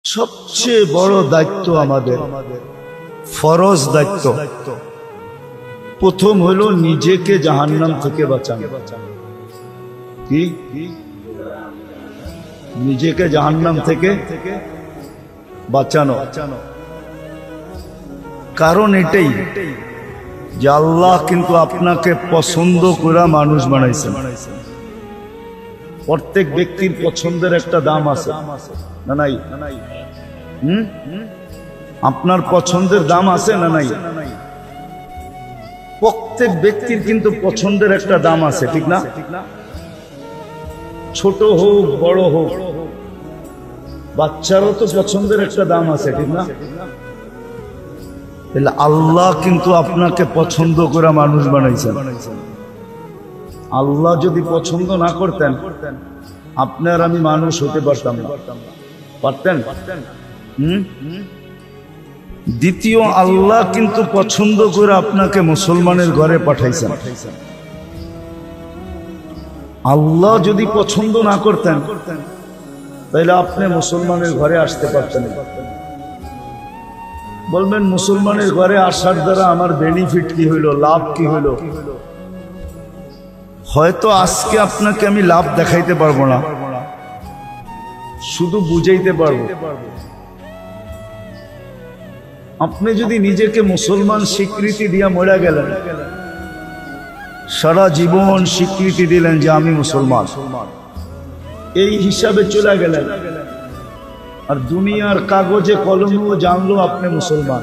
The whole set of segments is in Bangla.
সবচেয়ে বড় দায়িত্ব আমাদের ফরজ দায়িত্ব প্রথম হলো নিজেকে জাহান্নাম থেকে বাঁচানো। কি নিজেকে জাহান্নাম থেকে বাঁচানো? কারণ এটাই যে আল্লাহ কিন্তু আপনাকে পছন্দ করে মানুষ বানাইছেন। প্রত্যেক ব্যক্তির পছন্দের একটা দাম আছে না নাই? আপনার পছন্দের দাম আছে না নাই? প্রত্যেক ব্যক্তির কিন্তু পছন্দের একটা দাম আছে, ঠিক না? ছোট হোক বড় হোক, বাচ্চারও তো পছন্দের একটা দাম আছে, ঠিক না? তাহলে আল্লাহ কিন্তু আপনাকে পছন্দ করে মানুষ বানাইছেন। আল্লাহ যদি পছন্দ না করতেন আপনি আর আমি মানুষ হতে পারতাম না। পারতেন? দ্বিতীয়, আল্লাহ কিন্তু পছন্দ করে আপনাকে মুসলমানের ঘরে পাঠাইছেন। আল্লাহ যদি পছন্দ না করতেন তাহলে আপনি মুসলমানের ঘরে আসতে পারতেন। বলবেন মুসলমানের ঘরে আসার দ্বারা আমার বেনিফিট কি হইল, লাভ কি হইল? হয়তো আজকে আপনাকে আমি লাভ দেখাইতে পারবো না, শুধু বুঝাইতে পারবো। আপনি যদি নিজেকে মুসলমান স্বীকৃতি দিয়া মরে গেলেন, সারা জীবন স্বীকৃতি দিলেন যে আমি মুসলমান, এই হিসাবে চলে গেলেন, আর দুনিয়ার কাগজে কলমেও জানলো আপনি মুসলমান,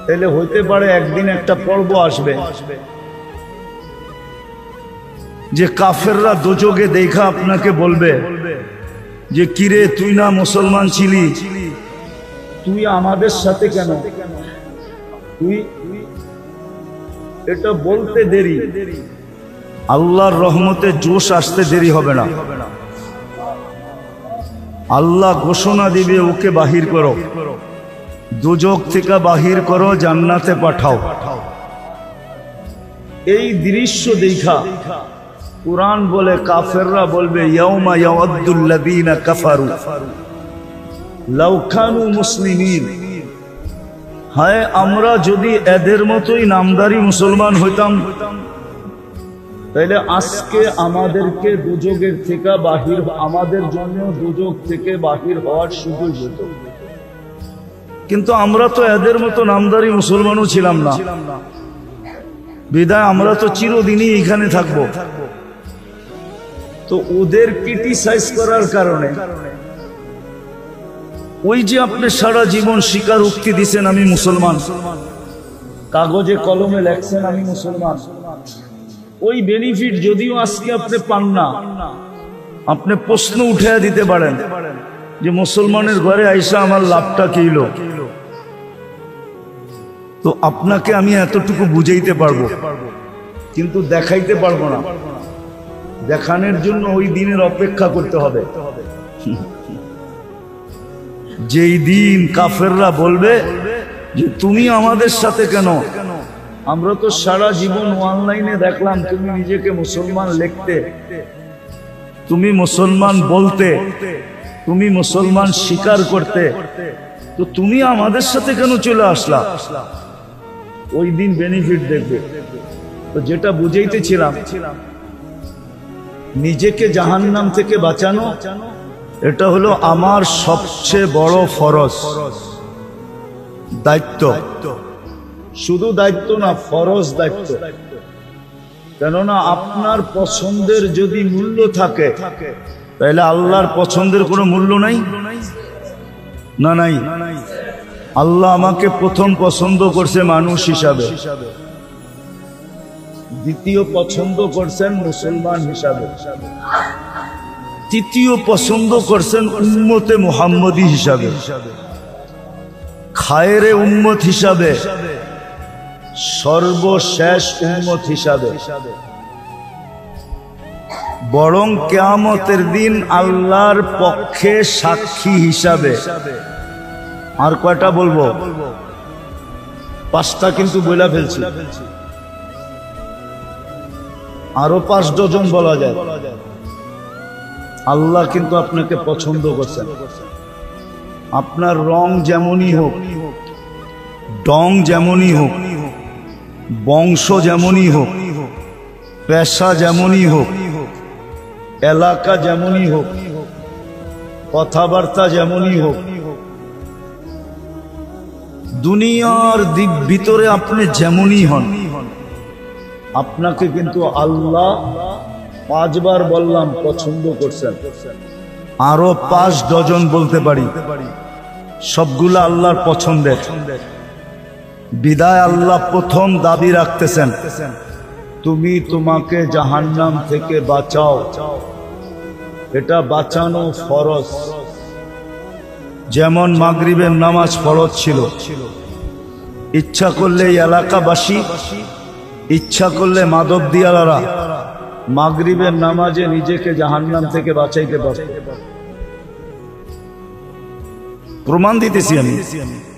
তাহলে হইতে পারে একদিন একটা পর্ব আসবে যে কাফেররা দোজখে দেখা আপনাকে বলবে যে কিরে তুই না মুসলমান ছিলি, তুই আমাদের সাথে কেন? তুই এটা বলতে দেরি, আল্লাহর রহমতে জোশ আসতে দেরি হবে না। আল্লাহ ঘোষণা দিবে ওকে বাহির করো, দোজখ থেকে বাহির করো, জান্নাতে পাঠাও। এই দৃশ্য দেখা কুরআন বলে কাফেররা বলবে ইয়াউমা ইয়াওয়াদ্দুল্লাযীনা কাফারু লাউ কানু মুসলিমিন। হায় আমরা যদি এদের মতোই নামদারি মুসলমান হইতাম তাহলে আজকে আমাদেরকে দোজখের থেকে বাহির, আমাদের জন্য দোজখ থেকে বাহির হওয়ার সুযোগ হতো। কিন্তু আমরা তো এদের মতো নামদারি মুসলমানও ছিলাম না, বিদায় আমরা তো চিরদিনই এখানে থাকবো। তো ওদের ক্রিটিসাইজ করার কারণে ওই যে আপনি সারা জীবন স্বীকারোক্তি দিচ্ছেন আমি মুসলমান, কাগজে কলমে লেখছেন আমি মুসলমান, ওই বেনিফিট যদিও আজকে আপনি পান না, আপনি প্রশ্ন উঠে দিতে পারেন যে মুসলমানের ঘরে আইসা আমার লাভটা কি হলো? তো আপনাকে আমি এতটুকু বুঝাইতে পারবো, কিন্তু দেখাইতে পারবো না। দেখানোর জন্য ওই দিনের অপেক্ষা করতে হবে, যেই দিন কাফেররা বলবে যে তুমি আমাদের সাথে কেন? আমরা তো সারা জীবন অনলাইনে দেখলাম তুমি নিজেকে মুসলমান লিখতে, তুমি মুসলমান বলতে, তুমি মুসলমান স্বীকার করতে, তো তুমি আমাদের সাথে কেন চলে আসলা? ওই দিন বেনিফিট দেখবে। তো যেটা বুঝাইতেছিলাম, নিজেকে জাহান্নাম থেকে বাঁচানো এটা হলো আমার সবচেয়ে বড় ফরজ দায়িত্ব। শুধু দায়িত্ব না, ফরজ দায়িত্ব। কেননা আপনার পছন্দের যদি মূল্য থাকে তাহলে আল্লাহর পছন্দের কোনো মূল্য নাই না? নাই। আল্লাহ আমাকে প্রথম পছন্দ করছে মানুষ হিসাবে, দ্বিতীয় পছন্দ করছেন মুসলমান হিসাবে, তৃতীয় পছন্দ করছেন উম্মতে মুহাম্মদী হিসাবে, খায়রে উম্মত হিসাবে, সর্বশেষ উম্মত হিসাবে। বরং কিয়ামতের দিন আল্লাহর পক্ষে সাক্ষী হিসাবে। আর কয়টা বলবো? 5টা কিন্তু বইলা ফেলছি, আরো 5 ডজন বলা যায়। আল্লাহ কিন্তু আপনাকে পছন্দ করছেন। আপনার রং যেমনই হোক, ডং যেমনই হোক, বংশ যেমনই হোক, পেশা যেমনই হোক, এলাকা যেমনই হোক, কথাবার্তা যেমনই হোক, দুনিয়ার দিক ভিতরে আপনি যেমনই হন, আপনাকে কিন্তু আল্লাহ 5 বার বললাম পছন্দ করছেন। আরো 5 ডজন বলতে পারি, সবগুলো আল্লাহর পছন্দের। বিদায় আল্লাহ প্রথম দাবি রাখতেছেন, তুমি তোমাকে জাহান্নাম থেকে বাঁচাও। এটা বাঁচানো ফরজ। যেমন মাগরিবের নামাজ ফরজ ছিল, ইচ্ছা করলে এই এলাকাবাসী, ইচ্ছা করলে মাদকদিয়ালারা মাগরিবের নামাজে নিজেকে জাহান্নাম থেকে বাঁচাইতে পারত। প্রমাণ দিতেছি আমি,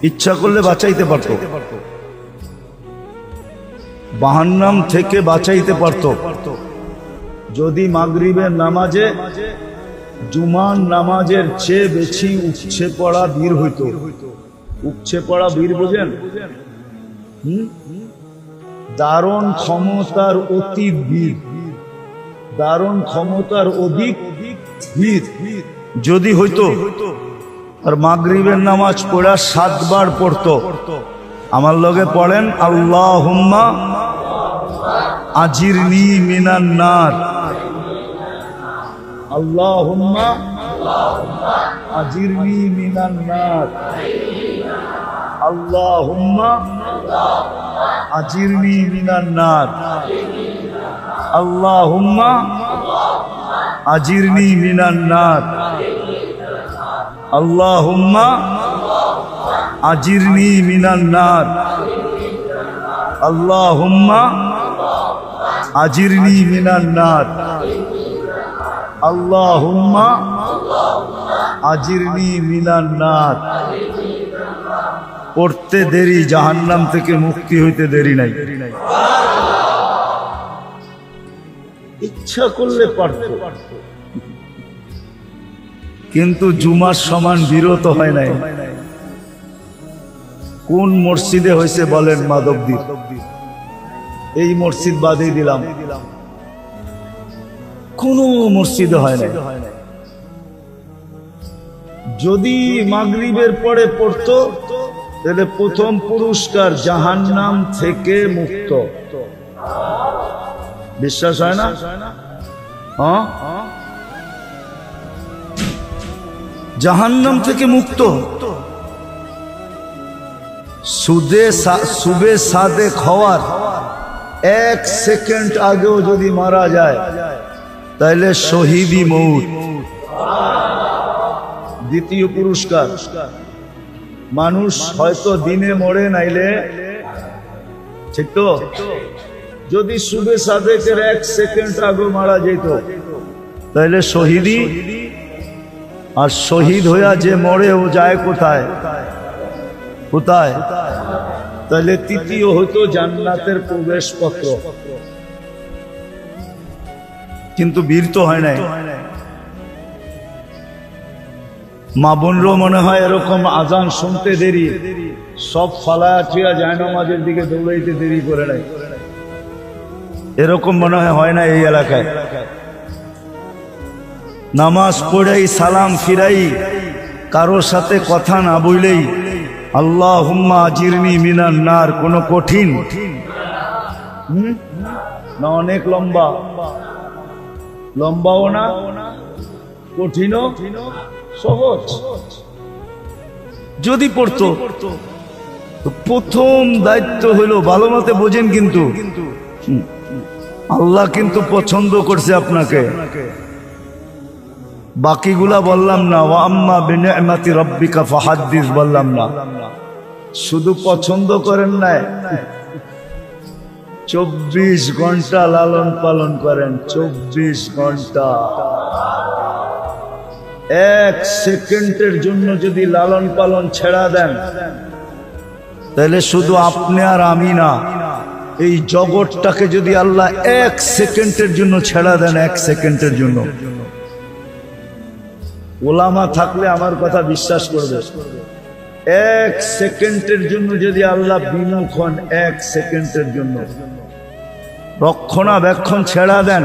ইচ্ছা করলে বাঁচাইতে পারত, জাহান্নাম থেকে বাঁচাইতে পারত। যদি মাগরিবের নামাজে জুমার নামাজের চেয়ে বেশি উপচে পড়া বীর হইতো। উপচে পড়া বীর বোঝেন? দারুণ ক্ষমতার অতি বীর, দারুণ ক্ষমতার অধিক বীর যদি হইতো, আর মাগরিবের নামাজ পড়া 7 বার পড়তো। আমার লগে পড়েন, আল্লাহুম্মা আজিরনি মিনান নার, আল্লাহুম্মা আজিরনি মিনান নার, আল্লাহুম্মা আজিরনি মিনান নার, আল্লাহুম্মা আজিরনি মিনান নার, আল্লাহুম্মা আজিরনি মিনান নার, আল্লাহুম্মা আজিরনি মিনান নার, আল্লাহুম্মা আজিরনি মিনান নার। পড়তে দেরি, জাহান্নাম থেকে মুক্তি হইতে দেরি নাই। ইচ্ছা করলে পারত, কিন্তু জুমার সমান বিরত হয় নাই। কোন মসজিদে হয়েছে বলেন? মাধবদীর। এই মসজিদ বাদই দিলাম, কোন মসজিদে হয় নাই। যদি মাগরিবের পরে পড়তো তাহলে প্রথম পুরস্কার জাহান্নাম থেকে মুক্ত। বিশ্বাস হয় না? হ্যাঁ, জাহান্নাম থেকে মুক্ত। সুবে সাদে খাওয়ার 1 সেকেন্ড আগেও যদি মারা যায় তাহলে শহীদি মৌত। দ্বিতীয় পুরস্কার, মানুষ হয়তো দিনে মরে, নাইলে ঠিক তো, যদি সুবে সাদেকের 1 সেকেন্ড আগে মারা যেত তাহলে শহীদি। আর শহীদ হইয়া যে মরে ও যায় কোথায়? কোথায়? তাহলে তৃতীয় হতো জান্নাতের প্রবেশপত্র। কিন্তু বীর তো হয় নাই। মা বোনরও মনে হয় এরকম আজান শুনতে দেরি, সব ফালায়া ছুঁয়া যায় নামাজের দিকে দৌড়াইতে দেরি করে নাই। এরকম মনে হয় না এই এলাকায়। নামাজ পড়াই, সালাম ফিরাই, কারোর সাথে কথা না বললেই আল্লাহুম্মা আজিরনি মিনান নার কোন কঠিন না? অনেক লম্বা, লম্বাও না, কঠিনও, সহজ। যদি পড়তো, প্রথম দায়িত্ব হইল, ভালো মতে বোঝেন, কিন্তু আল্লাহ কিন্তু পছন্দ করছে আপনাকে। বাকিগুলা বললাম না, ওয়া আম্মা বিনিআমাতি রাব্বিকা ফাহাদ্দিস বললাম না। শুধু পছন্দ করেন না, 24 ঘন্টা লালন পালন করেন। 24 ঘন্টা। 1 সেকেন্ডের জন্য যদি লালন পালন ছেড়া দেন তাহলে শুধু আপনি আর আমি না, এই জগৎটাকে যদি আল্লাহ 1 সেকেন্ডের জন্য ছেড়া দেন, 1 সেকেন্ডের জন্য, ওলামা থাকলে আমার কথা বিশ্বাস করবে। এক সেকেন্ডের জন্য যদি আল্লাহ বিমুখ হন, এক সেকেন্ডের জন্য রক্ষণাবেক্ষণ ছেড়া দেন,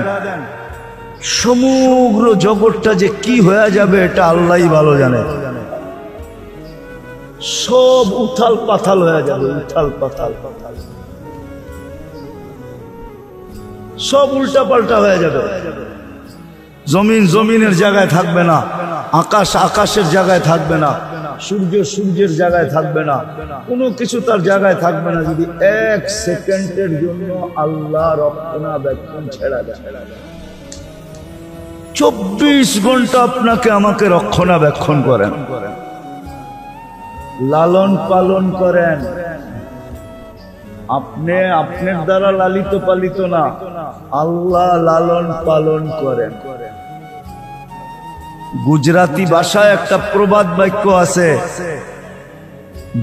সমগ্র জগৎটা যে কি হয়ে যাবে এটা আল্লাহই ভালো জানে। সব উথাল পাথাল হয়ে যাবে, উথাল পাথাল, সব উল্টা পাল্টা হয়ে যাবে। জমিন জমিনের জায়গায় থাকবে না, আকাশ আকাশের জায়গায় থাকবে না, সূর্য সূর্যের জায়গায় থাকবে না, কোনো কিছু তার জায়গায় থাকবে না যদি এক সেকেন্ডের জন্য আল্লাহ রক্ষণাবেক্ষণ ছেড়া দেয়। 24 ঘন্টা আপনাকে আমাকে রক্ষণাবেক্ষণ করেন, লালন পালন করেন। আপনি আপনার দ্বারা লালিত পালিত না, আল্লাহ লালন পালন করেন। গুজরাটি ভাষায় একটা প্রবাদ বাক্য আছে,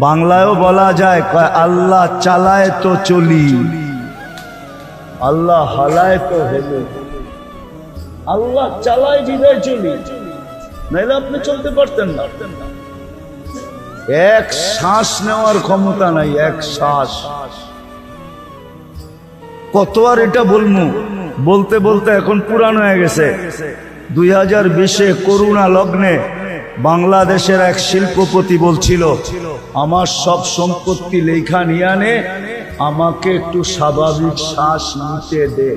বাংলায়ও বলা যায়, আল্লাহ চালায় তো চলি, আল্লাহ হালায় তো হেলে। আল্লাহ চালায় বিদায় চলি, নাইলে আপনি চলতে পারতেন না। এক শ্বাস নেওয়ার ক্ষমতা নাই, এক শ্বাস। কত আর এটা বলবো, বলতে বলতে এখন পুরানো হয়ে গেছে। 2020-এ করোনা লগ্নে বাংলাদেশের এক শিল্পপতি বলছিল, আমার সব সম্পত্তি লেখা নিয়ে আনে, আমাকে একটু স্বাভাবিক শ্বাস নিতে দে।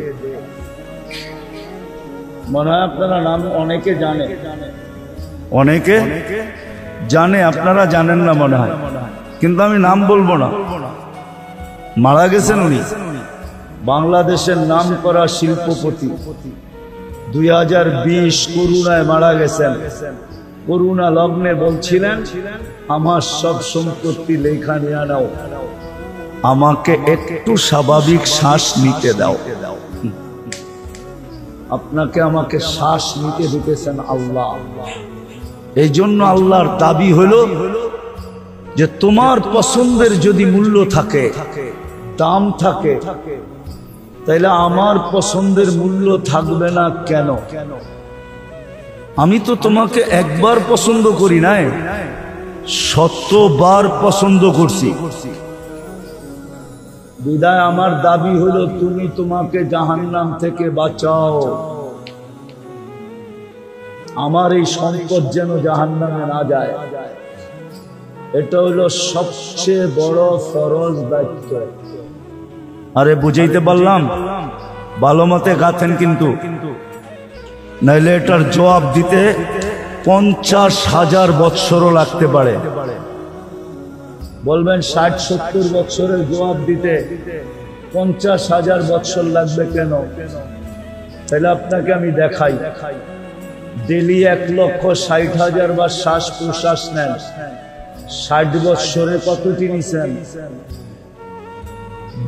মনে হয় আপনারা নাম অনেকে জানে, অনেকে জানে, আপনারা জানেন না মনে হয়, কিন্তু আমি নাম বলবো না। মারা গেছেন উনি, বাংলাদেশের নাম করা শিল্পপতি। 2020 করোনায় মারা গেছেন। করোনা লগ্নে বলছিলেন, আমার সব সম্পত্তি লেখা নিয়ে নাও, আমাকে একটু স্বাভাবিক শ্বাস নিতে দাও। আপনাকে আমাকে শ্বাস নিতে দিতেছেন আল্লাহ। এই জন্য আল্লাহর দাবি হলো যে তোমার পছন্দের যদি মূল্য থাকে, দাম থাকে, তাইলে আমার পছন্দের মূল্য থাকবে না কেন? আমি তো তোমাকে একবার পছন্দ করি নাই, 100বার পছন্দ করছি। বিদায় আমার দাবি হলো তুমি তোমাকে জাহান্নাম থেকে বাঁচাও, আমার এই সম্পদ যেন জাহান্নামে না যায়। এটা হলো সবচেয়ে বড় ফরজ দায়িত্ব। আরে বুঝাইতে পারলাম? ভালো মতে গাথেন কিন্তু, নাইলে এটার জবাব দিতে 50,000 বৎসরও লাগতে পারে। বলবেন 60-70 বৎসরের জবাব দিতে 50,000 বৎসর লাগবে কেন? তাহলে আপনাকে আমি দেখাই, ডেলি 1,60,000 বার শ্বাস প্রশ্বাস নেন, 60 বৎসরে কতটি নিছেন?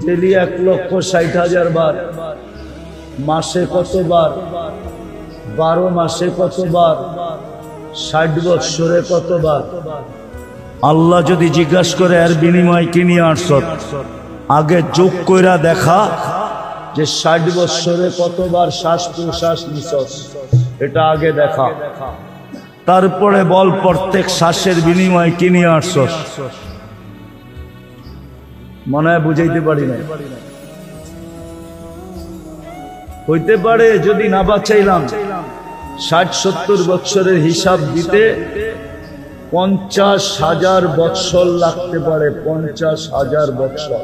ডেলি 1,60,000 বার। মাসে কতবার? 12 মাসে কতবার? 60 বৎসরে কতবার? আল্লাহ যদি জিজ্ঞাসা করে এর বিনিময় কি নিয়ে আসছ, আগে যোগ কইরা দেখা যে 60 বৎসরে কতবার শ্বাস প্রশ্বাস নিছস, এটা আগে দেখা। তারপরে বল প্রত্যেক শ্বাসের বিনিময় কি নিয়ে আসছস। মনে হয় বুঝাইতে পারি না। হইতে পারে যদি না বাঁচাইলাম 60-70 বৎসরের হিসাব দিতে 50,000 বৎসর লাগতে পারে। 50,000 বৎসর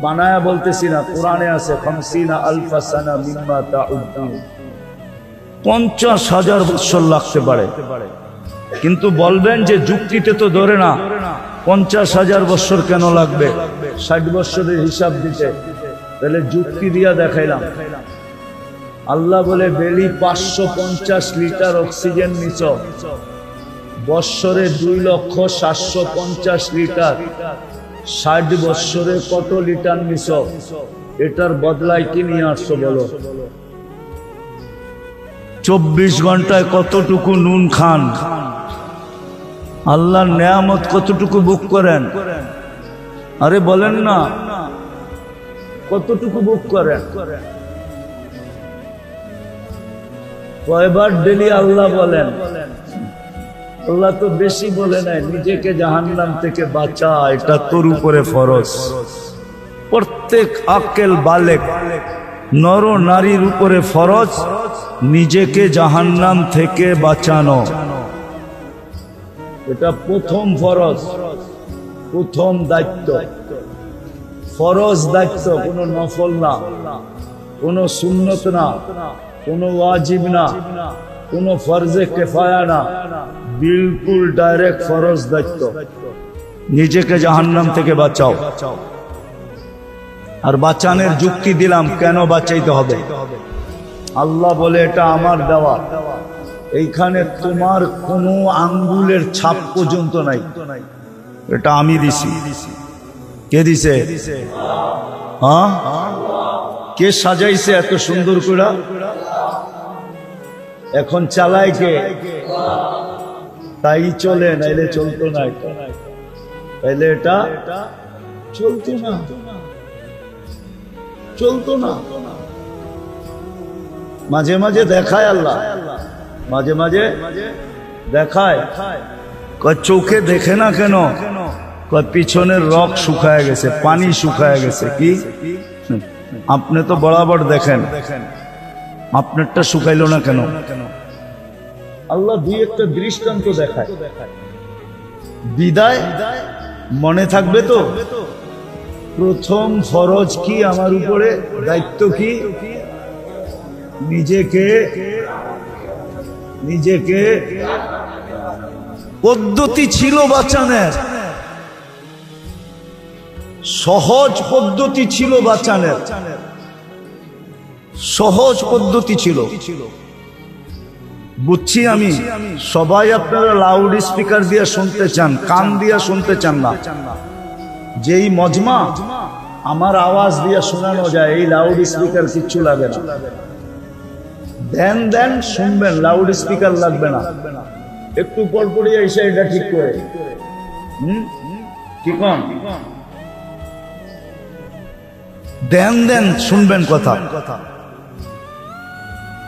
বানায়া বলতেছি না, কোরআনে আছে 50,000 সানা মিম্মা তাউদ্দুন। 50,000 বৎসর লাগতে পারে। কিন্তু বলবেন যে যুক্তিতে তো ধরে না, 50,000 বৎসর কেন লাগবে 60 বৎসরের হিসাব দিতে? তাহলে যুক্তি দিয়া দেখাইলাম। আল্লাহ বলে বেলি 550 লিটার অক্সিজেন নিছ, বৎসরে 2,750,000 লিটার, 60 বৎসরে কত লিটার নিছ? এটার বদলায় কি নিয়ে আসছো বলো? 24 ঘন্টায় কতটুকু নুন খান? আল্লাহর নেয়ামত কতটুকু বুক করেন? আরে বলেন না, কতটুকু বুক করেন? কয়বার ডেলি আল্লাহ বলেন? আল্লাহ তো বেশি বলে নাই, নিজেকে জাহান্নাম থেকে বাঁচা, এটা তোর উপরে ফরজ। প্রত্যেক আকেল বালেক নর নারীর উপরে ফরজ নিজেকে জাহান্নাম থেকে বাঁচানো। এটা প্রথম ফরজ, প্রথম দায়িত্ব, ফরজ দায়িত্ব, কোনো নফল না, কোনো সুন্নত না, কোনো ওয়াজিব না, কোনো ফরজে কিফায়া না, বিলকুল ডাইরেক্ট ফরজ দায়িত্ব। নিজেকে জাহান্নাম থেকে বাঁচাও। আর বাঁচানোর যুক্তি দিলাম, কেন বাঁচাইতে হবে? আল্লাহ বলে এটা আমার দেওয়া, এইখানে তোমার কোনো আঙ্গুলের ছাপ পর্যন্ত নাই, এটা আমি দিছি। কে দিছে? হ্যাঁ, কে সাজাইছে এত সুন্দর করে? এখন চালায় কে? তাই চলে, নাইলে চলতো না। তাইলে এটা চলতো না, চলতো না। মাঝে মাঝে দেখায় আল্লাহ, মাঝে মাঝে দেখায়। চোখে দেখে না কেন? পিছনের রক শুকায় গেছে, পানি শুকায় গেছে। কি আপনি তো বরাবর দেখেন, আপনারটা শুকাইল না কেন? আল্লাহ দুই একটা দৃষ্টান্ত দেখায়, বিদায় মনে থাকবে তো। প্রথম ফরজ কি আমার উপরে, দায়িত্ব কি? নিজেকে নিজেকে পদ্ধতি ছিল বাঁচানোর, সহজ পদ্ধতি ছিল বাঁচানোর, সহজ পদ্ধতি ছিল। বুঝছি আমি, সবাই আপনারা লাউড স্পিকার দিয়ে শুনতে চান, কান দিয়ে শুনতে চান না। যেই মজমা আমার আওয়াজ দিয়ে শোনানো যায়, এই লাউড স্পিকার কিচ্ছু লাগে না। দেন দেন শুনবেন, লাউড স্পিকার লাগবে না। একটু পর পরই এসে এটা ঠিক করে, কি কন? দেন দেন শুনবেন কথা।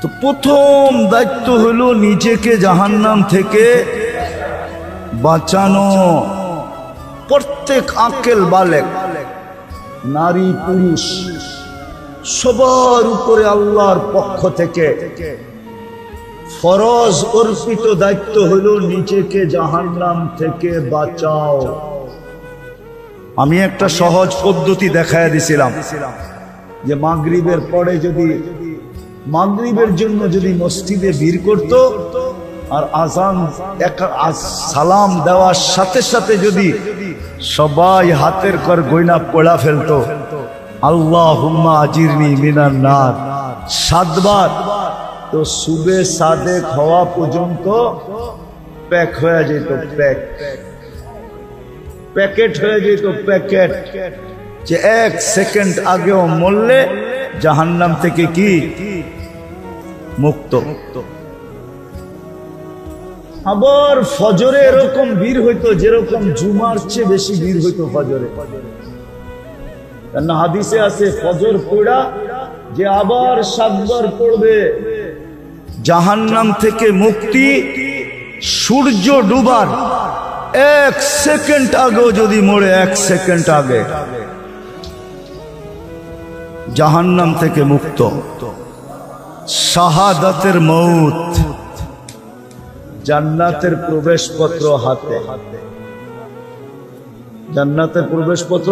তো প্রথম দায়িত্ব হলো নিজেকে জাহান্নাম থেকে বাঁচানো। প্রত্যেক আকেল বালেক, নারী পুরুষ, সবার উপরে আল্লাহর পক্ষ থেকে ফরজ অর্পিত দায়িত্ব হলো নিজেকে জাহান্নাম থেকে বাঁচাও। আমি একটা সহজ পদ্ধতি দেখায় দিছিলাম যে মাগরিবের পরে যদি, মাগরিবের জন্য যদি মসজিদে ভিড় করত আর আজান সালাম দেওয়ার সাথে সাথে যদি সবাই হাতের কর গয়না পড়া ফেলতো, আল্লাহুম্মা আজিরনি মিনান নার 7 বার, তো সুবে সাদেক হওয়া পর্যন্ত প্যাক হয়ে যেত, প্যাকেট হয়ে যেত, প্যাকেট। যে 1 সেকেন্ড আগেও মরলে জাহান্নাম থেকে কি মুক্ত। আবার ফজরে এরকম ভিড় হইতো, যেরকম জুমার চেয়ে বেশি ভিড় হইতো ফজরে। কারণ হাদিসে আছে ফজর পড়া যে আবার 7 বার পড়বে জাহান্নাম থেকে মুক্তি। সূর্য ডুবার 1 সেকেন্ড আগেও যদি মরে, 1 সেকেন্ড আগে জাহান্নাম থেকে মুক্ত। শাহাদাতের মউত, জান্নাতের প্রবেশপত্র হাতে, জান্নাতের প্রবেশপত্র।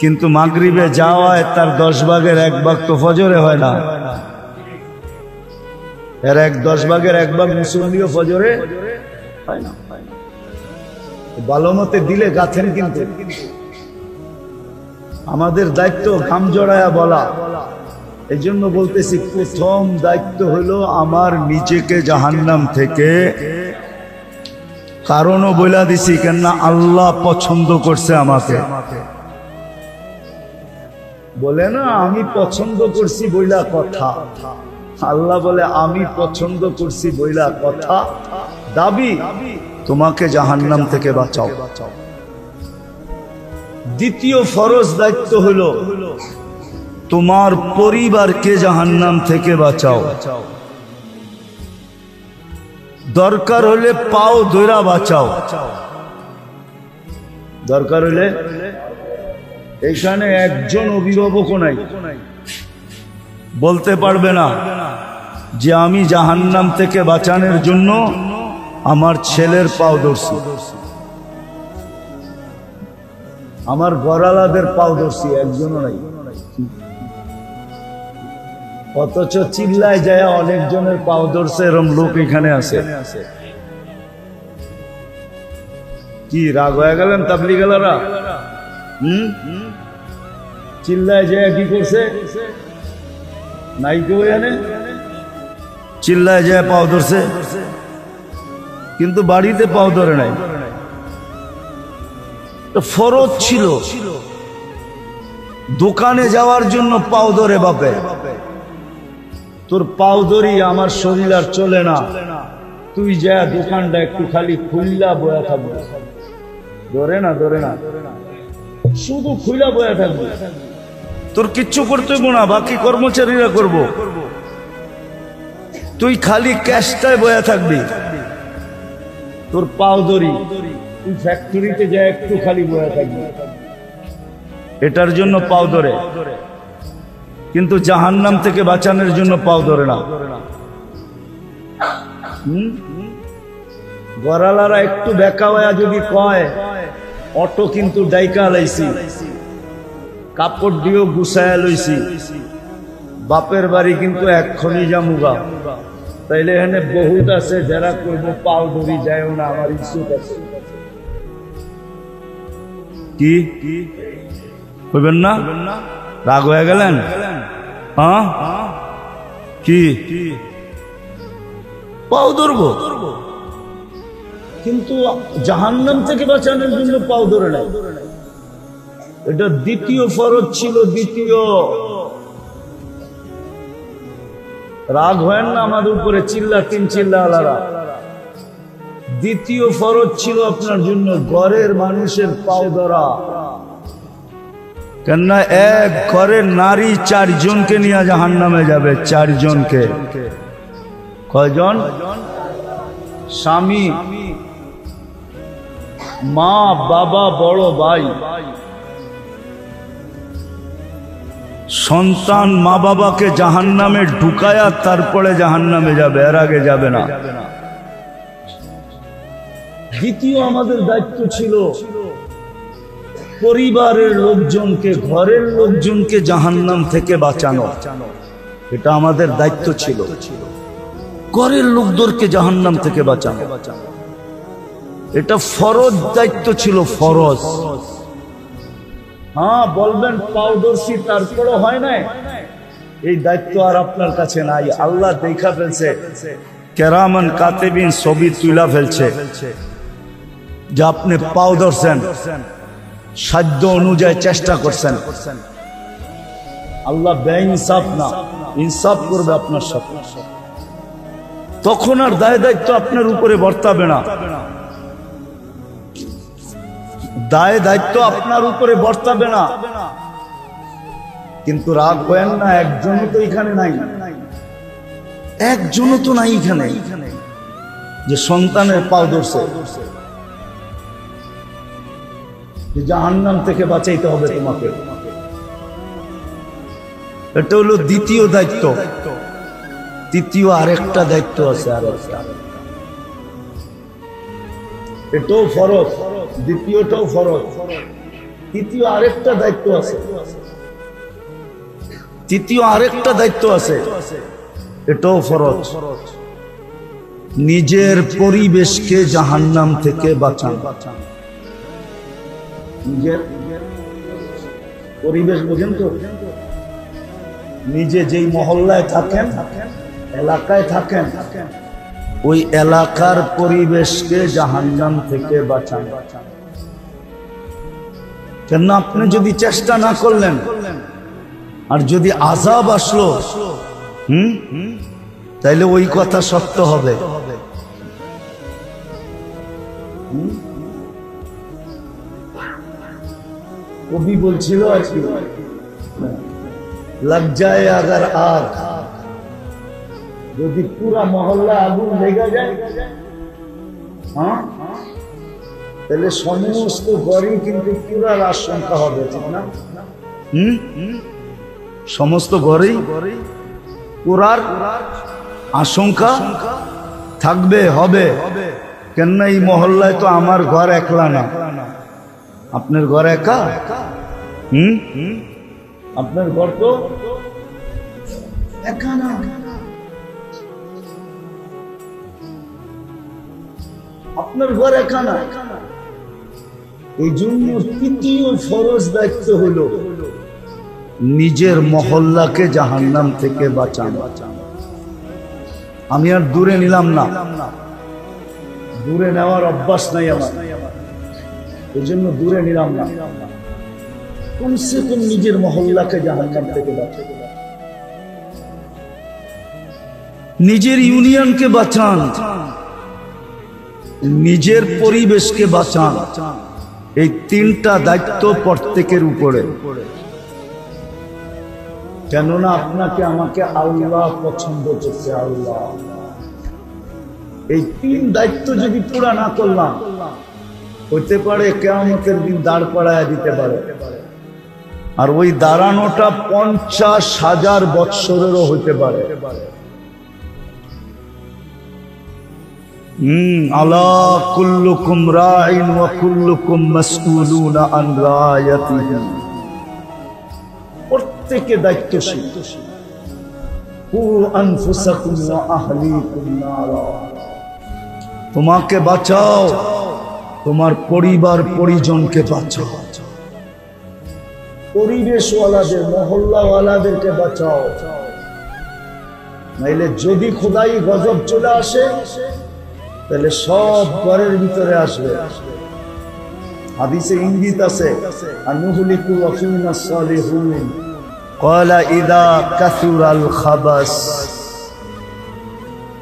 কিন্তু মাগরিবে যাওয়ায় তার 10 ভাগের 1 ভাগ তো ফজরে হয় না, এর 10 ভাগের 1 ভাগ মুসল্লিও ফজরে হয় না। ভালো মতে দিলে গাছেন। কিন্তু আমাদের দায়িত্ব ঘাম জড়ায়া বলা। এই জন্য বলতেছি, প্রথম দায়িত্ব হলো আমার নিজেকে জাহান্নাম থেকে। কারণও বইলা দিছি, কেননা আল্লাহ পছন্দ করছে আমাকে। বলে না আমি পছন্দ করছি বইলা কথা, আল্লাহ বলে আমি পছন্দ করছি বইলা কথা। দাবি তোমাকে জাহান্নাম থেকে বাঁচাও। দ্বিতীয় ফরজ দায়িত্ব হলো তোমার পরিবারকে জাহান্নাম থেকে বাঁচাও। দরকার হলে পাও ধইরা বাঁচাও। দরকার হলে, এখানে একজন অভিভাবকও নাই বলতে পারবে না যে আমি জাহান্নাম থেকে বাঁচানোর জন্য আমার ছেলের পাও ধরছি, আমার গড়ালাদের পাও ধরছি, একজনও নাই। অথচ চিল্লায় যায় অনেকজনের পাও ধরছে, এরম লোক এখানে আছে। কি রাগ হয়ে গেলেন তাবলীগালারা? চিল্লায় যায় কি করছে? নাই কেউ জানে। চিল্লায় যায় পাও ধরছে, কিন্তু বাড়িতে পাও ধরে নাই। ফরজ ছিল দোকানে যাওয়ার জন্য পাও ধরে বাপে, তোর পাও ধরি আমার শরীর আর চলে না, তুই যা দোকানটা একটু খালি খুললা বয়া থাকবে। ধরে না, ধরে না, শুধু খুলা বয়া থাকবে, তোর কিচ্ছু করতে হইব না, বাকি কর্মচারীরা করব, তুই খালি ক্যাশটায় বয়া থাকবি। তোর পাও ধরি, তুই ফ্যাক্টরিতে যা একটু খালি বয়া থাকবি, এটার জন্য পাও ধরে। কিন্তু জাহান্নাম থেকে বাঁচানোর জন্য পাও ধরে না। গড়ালারা একটু বেকা হয়ে যদি কয় অটো কিন্তু ডাইকা লাইছি, কাপড় দিয়েও গুছায়া লইছি, বাপের বাড়ি কিন্তু এক্ষুনি যামুগা, তাইলে এখানে বহুত আছে যারা করবো পাও ধরি যায় না, আমার ইচ্ছুক আছে। কি কইবেন না? রাগ হয়ে গেলেন? হ্যাঁ, কি পাও ধরবো, কিন্তু জাহান্নাম থেকে বাঁচানোর জন্য পাও ধরে নাই। এটা দ্বিতীয় ফরজ ছিল। দ্বিতীয়, রাগ হয় না আমাদের উপরে, চিল্লা আলারা। দ্বিতীয় ফরজ ছিল আপনার জন্য ঘরের মানুষের পাও ধরা। কেননা এক ঘরের নারী 4 জনকে নিয়ে জাহান্নামে যাবে। 4 জনকে। কয়জন? স্বামী, মা, বাবা, বড় ভাই, সন্তান মা বাবাকে জাহান্নামে ঢুকায়া তারপরে জাহান্নামে যাবে, এর আগে যাবে না। দ্বিতীয় আমাদের দায়িত্ব ছিল পরিবারের লোকজনকে, ঘরের লোকজনকে জাহান্নাম থেকে বাঁচানো। এটা আমাদের দায়িত্ব ছিল, ঘরের লোকদেরকে জাহান্নাম থেকে বাঁচানো। এটা ফরজ দায়িত্ব ছিল, ফরজ। হ্যাঁ বলবেন পাও ধরছি তারপরও হয় নাই, এই দায়িত্ব আর আপনার কাছে নাই। আল্লাহ দেখা ফেলছে, কেরামান কাতিবিন ছবি তুলা ফেলছে যে আপনি পাও ধরছেন, সাধ্য অনুযায়ী চেষ্টা করছেন। আল্লাহ বেইনসাফ না, ইনসাফ করবে আপনার সাথে। তখন আর দায় দায়িত্ব আপনার উপরে বর্তাবে না, দায় দায়িত্ব আপনার উপরে বর্তাবে না। কিন্তু রাগ করেন না, একজনও তো এখানে নাই, একজনও তো নাই এখানে যে সন্তানের পাও ধরছে, যে জাহান্নাম থেকে বাঁচাইতে হবে তোমাকে। এটা হলো দ্বিতীয় দায়িত্ব। তৃতীয় আরেকটা দায়িত্ব আছে, আরেকটা, এটাও ফরজ, দ্বিতীয়টাও ফরজ। তৃতীয় আরেকটা দায়িত্ব আছে, তৃতীয় আরেকটা দায়িত্ব আছে, এটাও ফরজ। নিজের পরিবেশকে জাহান্নাম থেকে বাঁচান। নিজের পরিবেশ বোঝেন তো? নিজে যেই মহল্লায় থাকেন, এলাকায় থাকেন, ওই এলাকার পরিবেশকে জাহান্নাম থেকে বাঁচান। কেন আপনি যদি চেষ্টা না করলেন, আর যদি আযাব আসলো, তাইলে ওই কথা সত্য হবে। কবি বলছিল আর কি, लग जाए अगर आग, যদি পুরা মহল্লা আগুন লেগে যায়, হ্যাঁ, তাহলে সমস্ত ঘরই কিন্তু পুরার আশঙ্কা হবে, ঠিক না? সমস্ত ঘরেই পুরার আশঙ্কা থাকবে, হবে। কেননা এই মহল্লায় তো আমার ঘর একলা না, আপনার ঘর একা। আপনার ঘর তো একা না, আপনার ঘর একা না। এই জন্য তৃতীয় ফরজ দায়িত্ব হলো নিজের মহল্লাকে জাহান্নাম থেকে বাঁচানো। আমি আর দূরে নিলাম না, দূরে নেওয়ার অভ্যাস নাই আমার, এই জন্য দূরে নিলাম না। কমসে কম নিজের মহল্লাকে জাহান্নাম থেকে বাঁচানো, নিজের ইউনিয়নকে বাঁচান, নিজের পরিবেশকে বাঁচান। এই তিনটা দায়িত্ব প্রত্যেকের উপরে। কেননা আপনাকে আমাকে আল্লাহ পছন্দ করছে, আল্লাহ। এই তিন দায়িত্ব যদি পুরা না করলাম, হতে পারে কিয়ামতের দিন দাঁড় করায় দিতে পারে, আর ওই দাঁড়ানোটা 50,000 বৎসরেরও হতে পারে। আলা কুল্লুকুম রাইন ওয়া কুল্লুকুম মাসউলুনা আন রায়াতিহি। প্রত্যেকে দায়িত্বশীল। কু আনফুসাকুম ওয়া আহলিকুম নারা। তোমাকে বাঁচাও, তোমার পরিবার পরিজনকে বাঁচাও, পরিবেশওয়ালাদের মহল্লাওয়ালাদেরকে বাঁচাও। নাইলে যদি খোদাই গজব চলে আসে, তাহলে সব ঘরের ভিতরে আসবে। হাদিসে ইঙ্গিত আছে, আনুহলিকু ওয়া ফিনা সালিহুন ক্বালা ইযা কাসুরাল খাবাস।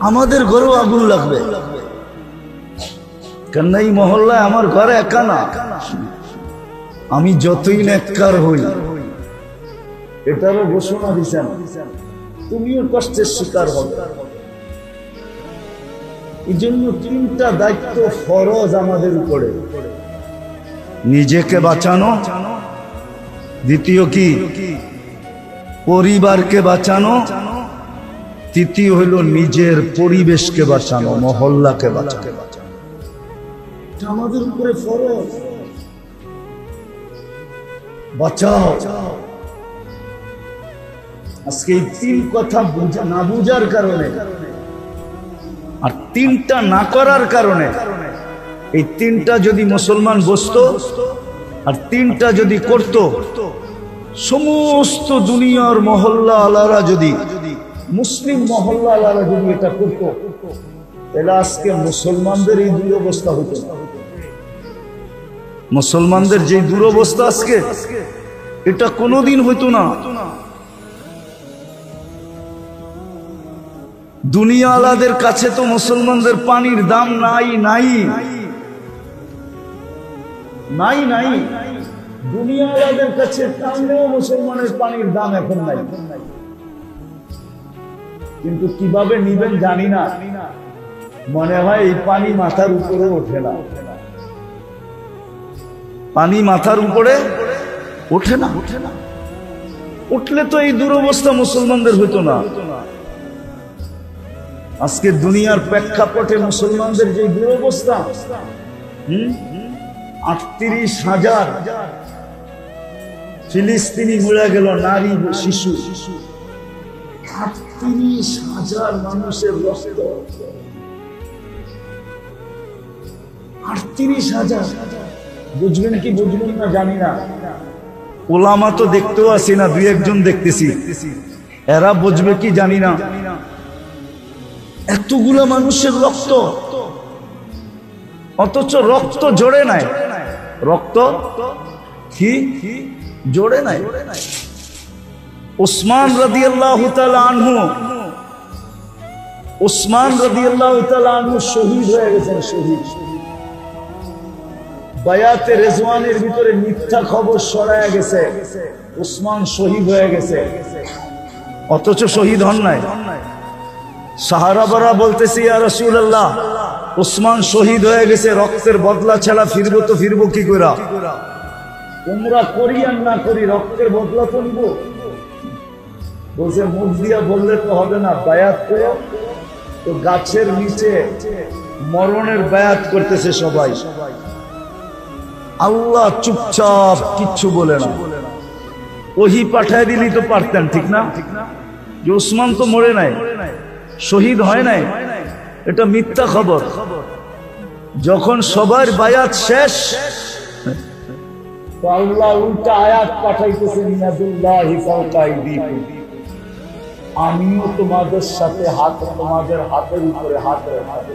আমাদের ঘরেও আগুন লাগবে, কেন এই মহল্লায় আমার ঘরে একা না। আমি যতই নেককার হই, এটারও ঘোষণা দিছেন, তুমিও কষ্টের শিকার হবে। এই জন্য তিনটা দায়িত্ব ফরজ আমাদের উপরে। নিজেকে বাঁচানো, দ্বিতীয় কি পরিবারকে বাঁচানো, তৃতীয় হলো নিজের পরিবেশকে বাঁচানো, মহল্লাকে বাঁচানো। আমাদের উপরে ফরজ। বাঁচাও। আজকে এই তিন কথা না বুঝার কারণে আর তিনটা না করার কারণে, এই তিনটা যদি মুসলমান বুঝতো আর তিনটা যদি করত, সমস্ত দুনিয়ার মহল্লা আলারা যদি, মুসলিম মহল্লা আলারা যদি এটা করত, তাহলে আজকে মুসলমানদের এই দুরবস্থা হতো না। মুসলমানদের যে দুরবস্থা আজকে, এটা কোনোদিন হইতো না। দুনিয়া আলাদের কাছে তো মুসলমানদের পানির দাম নাই নাই নাই নাই। দুনিয়া আলাদের কাছে টানলেও মুসলমানের পানির দাম এখন নাই। কিন্তু কিভাবে নিবেন জানি না, মনে হয় এই পানি মাথার উপরে ওঠে না। পানি মাথার উপরে ওঠে না। উঠলে তো এই দুরবস্থা মুসলমানদের হইতো না। আজকে দুনিয়ার প্রেক্ষাপটে মুসলমানদের যে দুরবস্থা, 38,000 ফিলিস্তিনি মরে গেল, নারী শিশু। 38,000 মানুষের রক্ত, 38,000। বুঝবেন কি বুঝবেন না জানি না। ওলামা তো দেখতেও আসি না, দুই একজন দেখতেছি, এরা বুঝবে কি জানি না। এতগুলা মানুষের রক্ত, অথচ রক্ত জোড়ে নাই। রক্ত কি জোড়ে নাই। উসমান রাদিয়াল্লাহু তাআলা আনহু, উসমান রাদিয়াল্লাহু তাআলা আনহু শহীদ হয়ে গেছেন। শহীদ বায়াতে রেজওয়ানের ভিতরে মিথ্যা খবর ছড়ায় গেছে, উসমান শহীদ হয়ে গেছে, অথচ শহীদ হন নাই। সাহাবারা বলতেছে, ইয়া রাসূলুল্লাহ, উসমান শহীদ হয়ে গেছে, রক্তের বদলা ছাড়া ফিরবো তো ফিরবো কি করে? তোমরা করি আর না করি রক্তের বদলা তো নিব। বলছে মুখ দিয়া বললে তো হবে না, বায়াত করো। তো গাছের নিচে মরণের বায়াত করতেছে সবাই। আল্লাহ চুপচাপ কিচ্ছু বলে না। ওহি পাঠায় দিলি তো পারতেন, ঠিক না? যে উসমান তো মরে নাই, শহীদ হয় নাই, এটা মিথ্যা খবর। যখন সবার বায়াত শেষ, তো আল্লাহ উল্টা আয়াত পাঠাইতেছেন, ইয়াদুল্লাহি ফাওকা আইদিকুম, আমিও তোমাদের সাথে হাত, তোমাদের হাতের উপরে হাত রাখবো।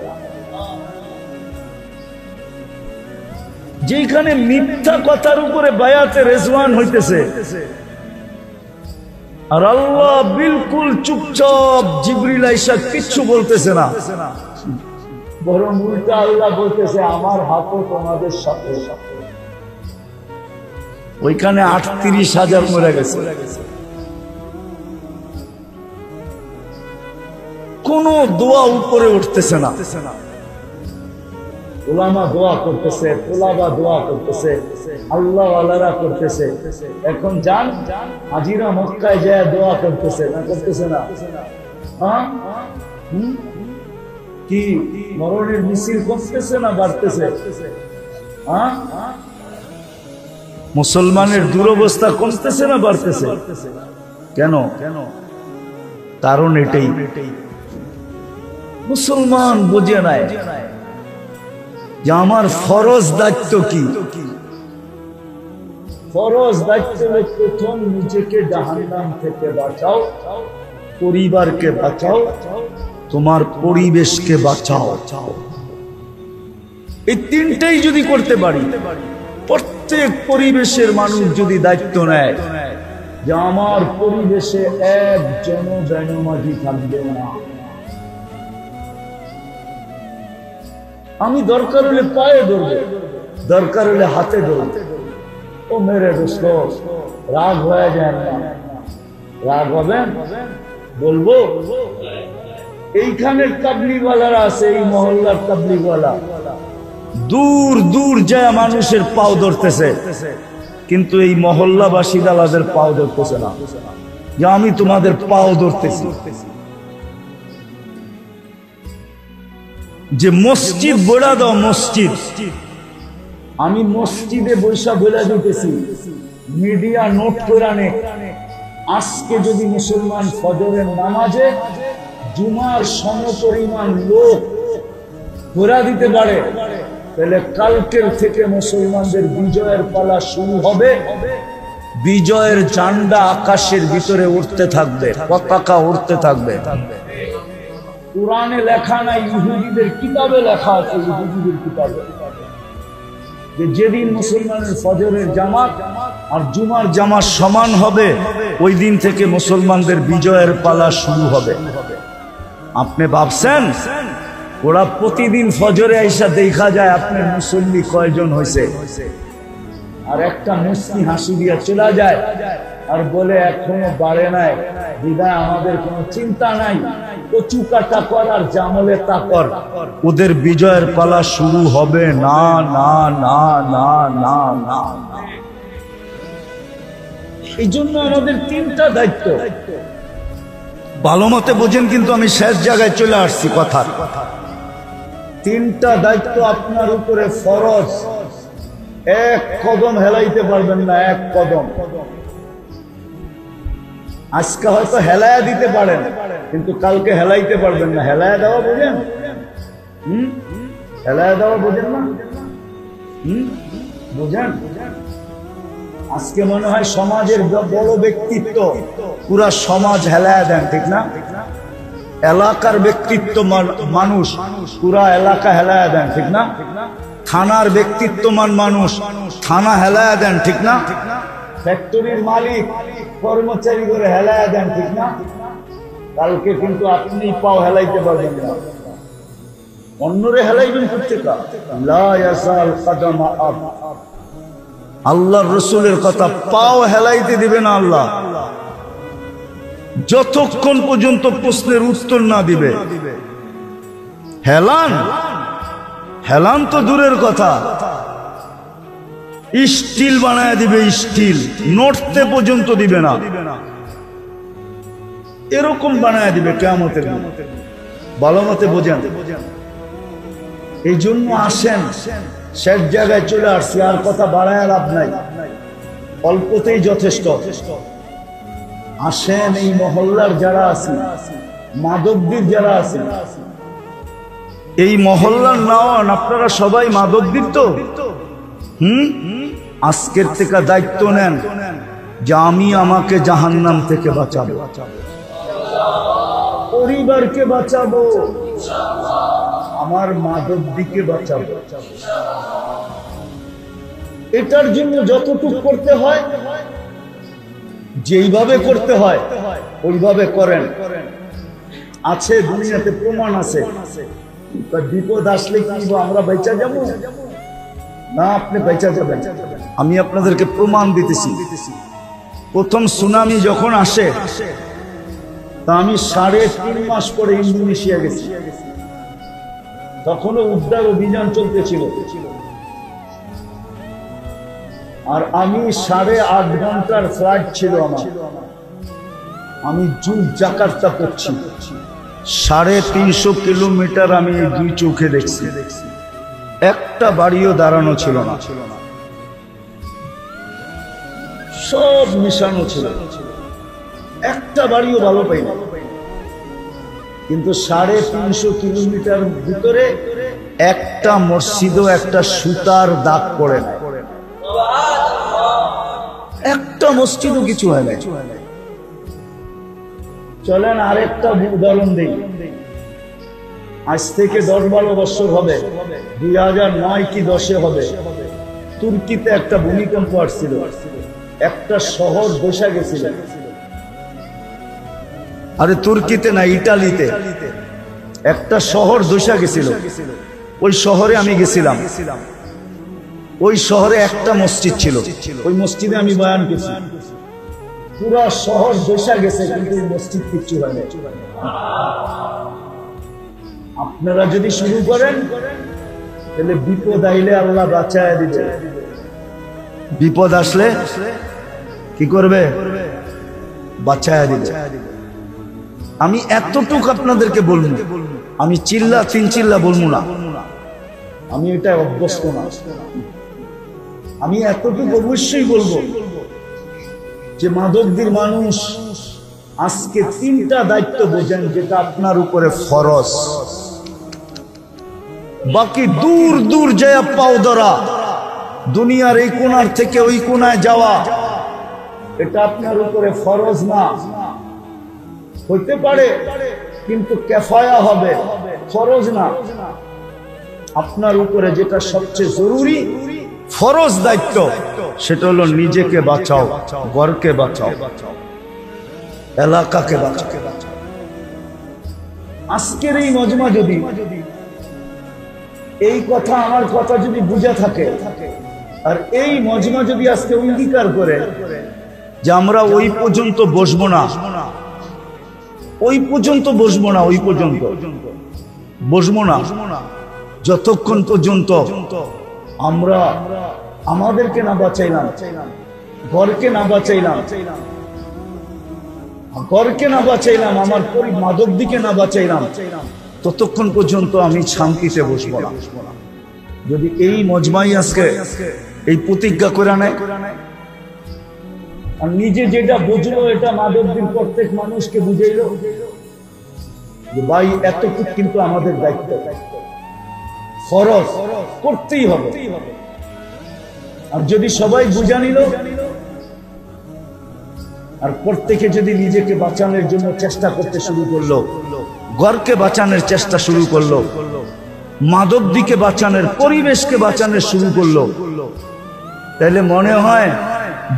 যেখানে মিথ্যা কথার উপরে বায়াতে রেজওয়ান হইতেছে, আর আল্লাহ বিলকুল চুপচাপ, জিবরিল আইসা কিচ্ছু বলতেছে না, বরং উল্টা আল্লাহ বলতেছে আমার হাতও তোমাদের সাথে। ওইখানে ৩৮,০০০ মরে গেছে। কোন দোয়া উপরে উঠতেছে না। উলামা দোয়া করতেছে, তোলাবা দোয়া করতেছে, আল্লাহ ওয়ালারা করতেছে। এখন যান হাজিরা মক্কায় যায় দোয়া করতেছে না, করতেছে না? হ্যাঁ, কি মরণের মিছিল করতেছে না বাড়তেছে? হ্যাঁ, মুসলমানের দুরবস্থা কমতেছে না বাড়তেছে? কেন? কারণ এটাই, মুসলমান বুঝে নাই যে আমার ফরজ দায়িত্ব কি। ফরজ দায়িত্ব প্রথম নিজেকে জাহান্নাম থেকে বাঁচাও, পরিবারকে বাঁচাও, তোমার পরিবেশকে বাঁচাও। এই তিনটাই যদি করতে পারি, প্রত্যেক পরিবেশের মানুষ যদি দায়িত্ব নেয় যে আমার পরিবেশে একজন বেনামাজি থাকবে না, আমি দরকার হলে পায়ে ধরবো, দরকার হলে হাতে ধরবো। ও মেরে দোস্ত, রাগ হয়ে যায় না, রাগ হবেন বলবো। এইখানের তাবলীগওয়ালারা আছে, এই মহল্লার তাবলীগওয়ালা দূর দূর যায় মানুষের পাও ধরতেছে, কিন্তু এই মহল্লাবাসী দালাদের পাও ধরতেছে না, যে আমি তোমাদের পাও ধরতেছি। যে মসজিদ বইলা দাও, মসজিদ, আমি মসজিদে বৈশা বইলা দিতেছি, মিডিয়া নোট করে নে, আজকে যদি মুসলমান ফজরের নামাজে জুমার সমপরিমাণ লোক ঘোরা দিতে পারে, তাহলে কালকের থেকে মুসলমানদের বিজয়ের পালা শুরু হবে। বিজয়ের ঝান্ডা আকাশের ভিতরে উঠতে থাকবে, পতাকা উঠতে থাকবে। কুরআনে লেখা নাই, ইহুদিদের কিতাবে লেখা আছে, ইহুদিদের কিতাবে, যে যেদিন মুসলমানের ফজরের জামাত আর জুমার জামাত সমান হবে, ওই দিন থেকে মুসলমানদের বিজয়ের পালা শুরু হবে। আপনি ভাবছেন ওরা প্রতিদিন ফজরে আইসা দেখা যায় আপনার মুসল্লি কয়জন হয়েছে, আর একটা মুসলি হাসি দিয়া চলে যায় আর বলে এখনো বাড়ে নাই, বিদায় আমাদের কোনো চিন্তা নাই, কচু কাটা কর আর জামলে তা কর, ওদের বিজয়ের পালা শুরু হবে না, না, না, না, না, না। এই জন্য আমাদের তিনটা দায়িত্ব, ভালো মতে বোঝেন, কিন্তু আমি শেষ জায়গায় চলে আসছি কথার। তিনটা দায়িত্ব আপনার উপরে ফরজ, এক কদম হেলাইতে পারবেন না, এক কদম। আজকে হয়তো হেলায়া দিতে পারেন, কিন্তু কালকে হেলাইতে পারবেন না। হেলায়া দেওয়া বোঝেন? হেলায়া দেওয়া বোঝেন না? বোঝেন? আজকে মনে হয় সমাজের বড় ব্যক্তিত্ব, পুরা সমাজ হেলায়া দেন, ঠিক না? এলাকার ব্যক্তিত্ব মানুষ, পুরা এলাকা হেলায়া দেন, ঠিক না? থানার ব্যক্তিত্বমান মানুষ, থানা হেলায়া দেন, ঠিক না? ফ্যাক্টরির মালিক কর্মচারী করে হেলায়া দেন, ঠিক না? কালকে কিন্তু আপনি পাও হেলাইতে পারবেন না। অন্যরে হেলাইবেন প্রত্যেকা লা ইয়াসাল কাদামা আব। আল্লাহর রাসূলের কথা, পাও হেলাইতে দিবে না আল্লাহ যতক্ষণ পর্যন্ত প্রশ্নের উত্তর না দিবে। হেলান হেলান তো দূরের কথা, স্টিল বানায় দিবে, স্টিল নড়তে পর্যন্ত দিবে না, এরকম বানায় দিবে কিয়ামতের দিন। ভালো মতে বোঝেন। এই জন্য আসেন, শেষ জায়গায় চলে আসছি, আর কথা বাড়ায় লাভ নাই, অল্পতেই যথেষ্ট। আসেন, এই মহল্লার যারা আছে, মাদকদ্বীপ যারা আছে, এই মহল্লার নাওয়ান আপনারা সবাই মাদকদ্বীপ তো। আজকের থেকে দায়িত্ব নেন যে আমি আমাকে জাহান্নাম থেকে বাঁচাবো, পরিবারকে বাঁচাবো, আমার মাদকদ্বীপকে বাঁচাবো। এটার জন্য যতটুকু করতে হয়, যেইভাবে করতে হয় ওইভাবে করেন। আছে দুনিয়াতে প্রমাণ আছে। বিপদ আসলে কি আমরা বেঁচে যাব না? আপনি বেঁচে যাবেন। আমি আপনাদেরকে প্রমাণ দিতেছি। প্রথম সুনামি যখন আসে, তা আমি 3.5 মাস পরে ইন্দোনেশিয়া গেছি। তখনও উদ্ধার অভিযান চলতেছিল, আর আমি 8.5 ঘন্টার ফ্লাইট ছিল আমার। আমি জাকার্তা করছি, 350 কিলোমিটার আমি এই 2 চোখে দেখছি। একটা বাড়িও দাঁড়ানো ছিল না, সব মিশানো ছিল, একটা বাড়িও ভালো পাইনি। কিন্তু 350 কিলোমিটার ভিতরে একটা মসজিদও একটা সুতার দাগ পড়ে না, একটা মসজিদও কিছু হয় না। চলেন আরেকটা উদাহরণ দিই। আজ থেকে 10-12 বছর হবে, 2009 কি 10 হবে, তুর্কিতে একটা ভূমিকম্প আসছিল, একটা শহর বসে গেছিল। আরে তুর্কিতে না, ইটালিতে একটা শহর দোষা গেছিল। ওই শহরে আমি গেছিলাম। ওই শহরে একটা মসজিদ ছিল, ওই মসজিদে আমি বয়ান করছি। পুরো শহর দোষা গেছে, কিন্তু মসজিদ কিচ্ছু হয় না। আপনারা যদি শুরু করেন, তাহলে বিপদ আইলে আল্লাহ বাঁচায় দিবে। বিপদ আসলে কি করবে? বাঁচায় দিবে। আমি এতটুকু আপনাদেরকে বলবো, আমি চিল্লা 3 চিল্লা বলবো না, আমি এটা অভ্যস্ত না। আমি এতটুকু অবশ্যই বলবো যে মাদকদ্বীপের মানুষ আজকে 3টা দায়িত্ব বোঝেন, যেটা আপনার উপরে ফরজ। বাকি দূর দূর যায় পাও ধরা, দুনিয়ার এই কোণার থেকে ওই কোণায় যাওয়া, এটা আপনার উপরে ফরজ না। হইতে পারে, কিন্তু কেফায়া হবে, ফরজ না। আপনার উপরে যেটা সবচেয়ে জরুরি ফরজ দায়িত্ব, সেটা হলো নিজেকে বাঁচাও, ঘরকে বাঁচাও, এলাকাকে বাঁচাও। আজকের এই মজমা যদি এই কথা, আমার কথা যদি বুঝা থাকে, আর এই মজমা যদি আজকে অঙ্গীকার করে যে আমরা ওই পর্যন্ত বসবো না, ওই পর্যন্ত বসবো না, ওই পর্যন্ত বসবো না, যতক্ষণ পর্যন্ত আমরা আমাদেরকে না বাঁচাইলাম, ঘরকে না বাঁচাইলাম, ঘরকে না বাঁচাইলাম, আমার মাদকদ্বীপকে না বাঁচাইলাম, ততক্ষণ পর্যন্ত আমি শান্তিতে বসবো না। যদি এই মজমাই আজকে এই প্রতিজ্ঞা করে নেয়, আর নিজে যেটা বুঝলো, এটা মাদকদ্বীপ প্রত্যেক মানুষকে বুঝাইলো যে ভাই এতটুকু কিন্তু আমাদের দায়িত্ব, ফরজ করতেই হবে। আর যদি সবাই বুঝা নিল, আর প্রত্যেকে যদি নিজেকে বাঁচানোর জন্য চেষ্টা করতে শুরু করলো, ঘরকে বাঁচানোর চেষ্টা শুরু করলো, মাদকদ্বীপকে বাঁচানোর, পরিবেশকে বাঁচানোর শুরু করলো, তাহলে মনে হয়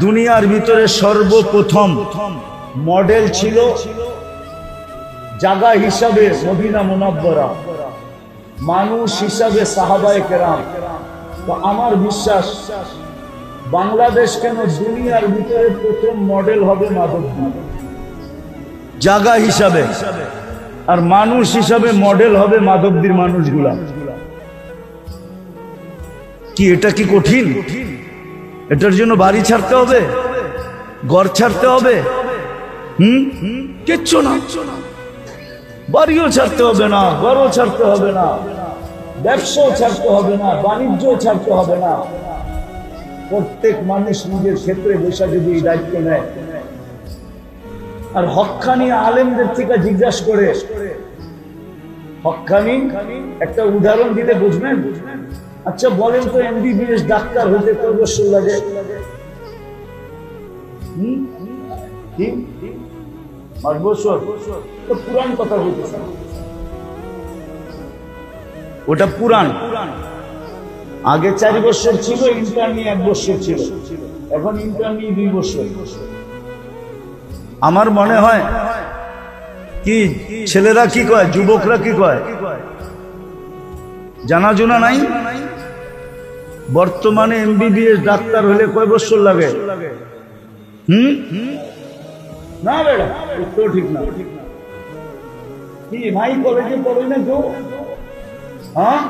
দুনিয়ার ভিতরে সর্বপ্রথম মডেল ছিল জায়গা হিসাবে মদিনা মুনাওয়ারা। মানুষ হিসাবে সাহাবায়ে কেরাম। তো আমার বিশ্বাস বাংলাদেশ কেন দুনিয়ার ভিতরে প্রথম মডেল হবে মাধবদী, জায়গা হিসাবে, আর মানুষ হিসাবে মডেল হবে মাধবদীর মানুষগুলা। কি এটা কি কঠিন? এটার জন্য বাড়ি ছাড়তে হবে, ঘর ছাড়তে হবে? কিচ্ছু না। বাড়িও ছাড়তে হবে না, ঘরও ছাড়তে হবে না, ব্যবসাও ছাড়তে হবে না, বাণিজ্যও ছাড়তে হবে না। প্রত্যেক মানুষ নিজের ক্ষেত্রে বসে যদি এই দায়িত্ব নেয়, আর হক্কানি আলেমদের থেকে জিজ্ঞাসা করে, হক্কানি একটা উদাহরণ দিতে বুঝবেন? আচ্ছা বলেন তো, এমবিবিএস ডাক্তার হতে কয় বছর লাগে? 8 বছর। তো পুরান কথা বলতেছে, ওটা পুরান। আগে 4 বছর ছিল, ইন্টার্নি 1 বছর ছিল, এখন ইন্টার্নি 2 বছর। আমার মনে হয় কি ছেলেরা কি কয়, যুবকরা কি কয়, জানা জোনা নাই? বর্তমানে এমবিবিএস ডাক্তার হলে কয় বছর লাগে? না বেড়া, তো ঠিক না। কি ভাই কলেজে পড়ে না কেউ? হ্যাঁ,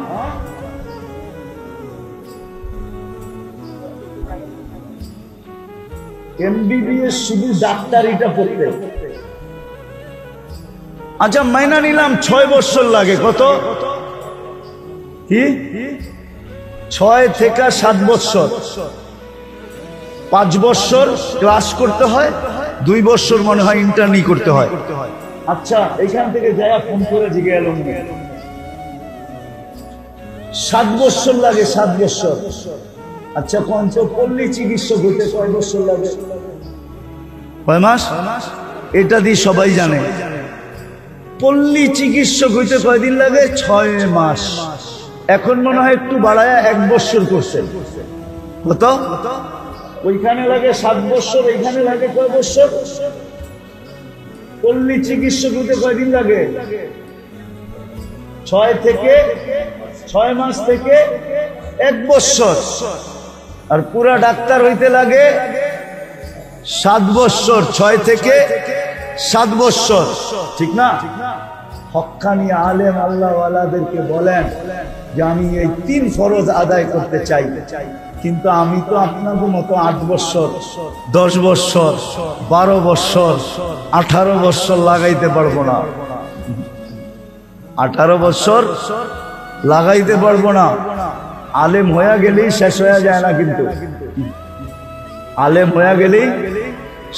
এমবিবিএস শুধু ডাক্তারিটা পড়তে। আচ্ছা মাইনা নিলাম 6 বছর লাগে। কত? কি 6 থেকে 7 বছর, 5 বছর ক্লাস করতে হয়, 2 বছর মনে হয় ইন্টার্নি করতে হয়। আচ্ছা এখান থেকে যায়া ফোন করে জিজ্ঞেস এলো 7 বছর লাগে, 7 বছর। আচ্ছা পল্লী চিকিৎসক হতে কয় বছর লাগে? কয় মাস? এটা দিয়ে সবাই জানে। পল্লী চিকিৎসক হইতে কয়দিন লাগে? 6 মাস। এখন মনে হয় একটু বাড়ায় 1 বছর করছে। কত? ওইখানে লাগে 7 বছর, এইখানে লাগে কয় বছর? পল্লী চিকিৎসক হইতে কয়দিন লাগে? 6 মাস থেকে 1 বছর। আর পুরা ডাক্তার হইতে লাগে 7 বছর, 6 থেকে 7 বছর, ঠিক না? হক্কানি আলেম আল্লাহওয়ালাদেরকে বলেন যে আমি এই 3 ফরজ আদায় করতে চাই, কিন্তু আমি তো আপনাদের মতো 8 বছর, 10 বছর, 12 বছর, 18 বছর লাগাইতে পারবো না। 18 বছর লাগাইতে পারবো না। আলেম হয়ে গেলেই শেষ হয়ে যায় না, কিন্তু আলেম হয়ে গেলেই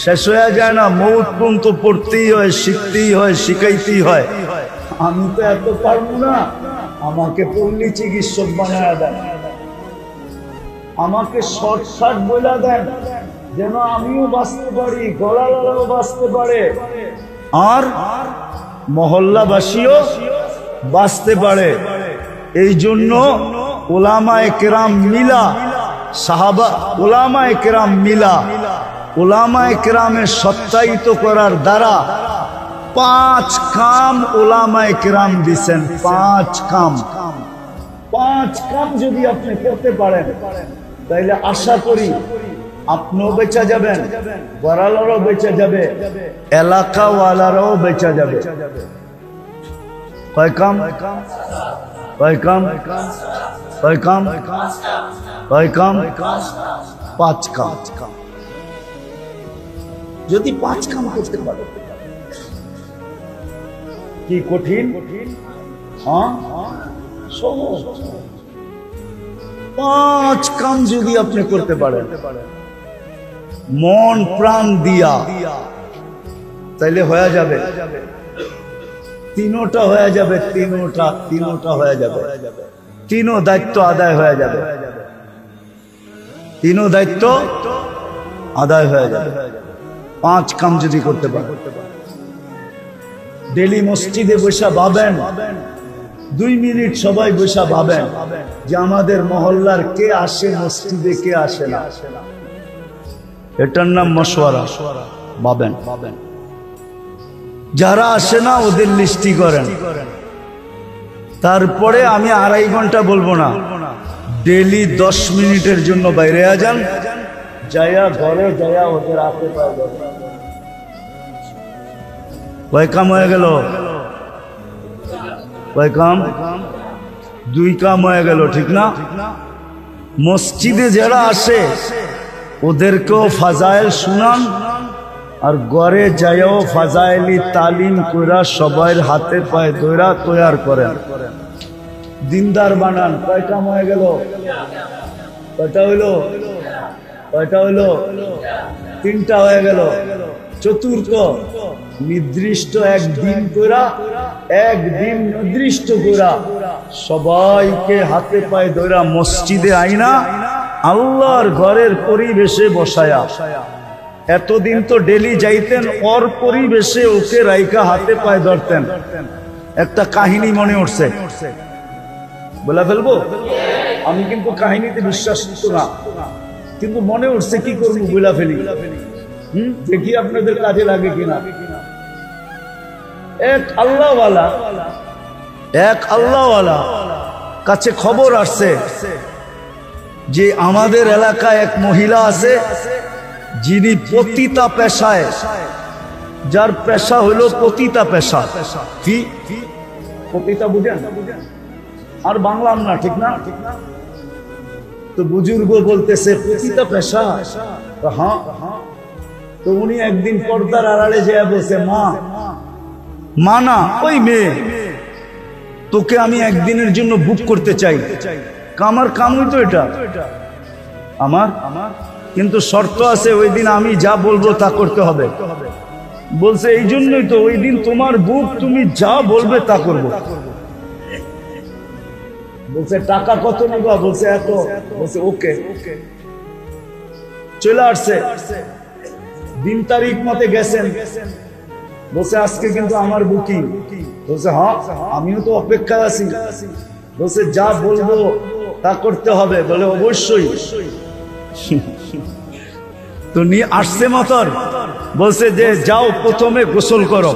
শেষ হয়ে যায় না। মৌত পর্যন্ত পড়তেই হয়, শিখতেই হয়, শিখাইতেই হয়। আমি তো এত পারবো না, আমাকে পল্লী চিকিৎসক বানায় দেন, আমাকে শর্টকাট বলে দেন, যেন আমিও বাঁচতে পারি, গলালাও বাঁচতে পারে, আর মহল্লাবাসীও বাঁচতে পারে। এই জন্য উলামায়ে কেরাম মিলা, সাহাবা উলামায়ে কেরাম মিলা, উলামায়ে কেরামের সত্যায়িত করার দ্বারা 5 কাম উলামায়ে কেরাম দিছেন। 5 কাম, 5 কাম যদি আপনি করতে পারেন, তাইলে আশা করি আপনিও বেঁচে যাবেন, বড়ালারও বেঁচে যাবে, এলাকাওয়ালারাও বেঁচে যাবে। কয় কাম? কয় কাম? কয় কাম? কয় কাম? 5 কাম। যদি 5 কাম করতে পারে, কি কঠিন? হ্যাঁ, সহজ। 5 কাম যদি আপনি করতে পারেন মন প্রাণ দিয়া, তাইলে হয়ে যাবে। 3টা হয়ে যাবে, 3টা হয়ে যাবে। 3 দায়িত্ব আদায় হয়ে যাবে, 3 দায়িত্ব আদায় হয়ে যাবে। 5 কাম যদি করতে পারেন। ডেলি মসজিদে বসে ভাবেন, 2 মিনিট সবাই বসে ভাবেন যে আমাদের মহল্লার কে আসে মসজিদে, কে আসে না। এটার নাম মশওয়ারা। ভাবেন, যারা আসে না ওদের লিস্টি করেন, তারপরে আমি 2.5 ঘন্টা বলবো না, ডেলি 10 মিনিটের জন্য বাইরে যান, যায়া ঘরে যায়া ওদের হাতে পায় কয় কাম হয়ে গেল, কয় কাম, 2 কাম হয়ে গেল, ঠিক না? মসজিদে যারা আসে ওদেরকেও ফাজাইল শুনান, আর ঘরে যাইও ফাজাইলি তালিম কইরা সবার হাতে পায়ে ধইরা তৈয়ার করেন, দিনদার বানান। কয় কাম হয়ে গেল, কয়টা হইলো, কয়টা হইলো, 3টা হয়ে গেল। চতুর্থ, নির্দিষ্ট একদিন কইরা, একদিন নির্দিষ্ট কইরা সবাইকে হাতে পায়ে ধইরা মসজিদে আইনা আল্লাহর ঘরের পরিবেশে বসায়া। এতদিন তো ডেলি যাইতেন, ওর পরিবেশে ওকে রাইকা হাতে পায়ে ধরতেন। একটা কাহিনী মনে উঠছে, বলে ফেলবো? আমি কিন্তু কাহিনীতে বিশ্বাস না, কিন্তু মনে উঠছে, কি করবো, বলে ফেলি। দেখি আপনাদের কাজে লাগে কিনা। এক আল্লাহওয়ালা কাছে খবর আসছে যে আমাদের এলাকায় এক মহিলা আছে যিনি পতিতা পেশায়, যার পেশা হলো পতিতা পেশা। কি পতিতা বুঝেন? আর বাংলাম না, ঠিক না? তো বুজুর্গ বলতেছে পতিতা পেশা, হ্যাঁ। তো উনি একদিন পর্দার আড়ালে যেয়ে বলছে, মা না, ওই মেয়ে, তোকে আমি একদিনের জন্য বুক করতে চাই। আমার কামই তো এটা, আমার, কিন্তু শর্ত আছে, ওই দিন আমি যা বলবো তা করতে হবে। বলছে এই জন্যই তো, ওই দিন তোমার বুক, তুমি যা বলবে তা করবো। বলছে টাকা কত নেবা? বলছে এত। বলছে ওকে। চলে আসছে, দিন তারিখ মতে গেছেন। বলছে আজকে কিন্তু আমার বুকিং। বলছে হ্যাঁ, আমিও তো অপেক্ষায় আছি। বলছে যা বলবো তা করতে হবে। বলে অবশ্যই। তো নিয়ে আসছে মতর, বলছে যে যাও প্রথমে গোসল করো,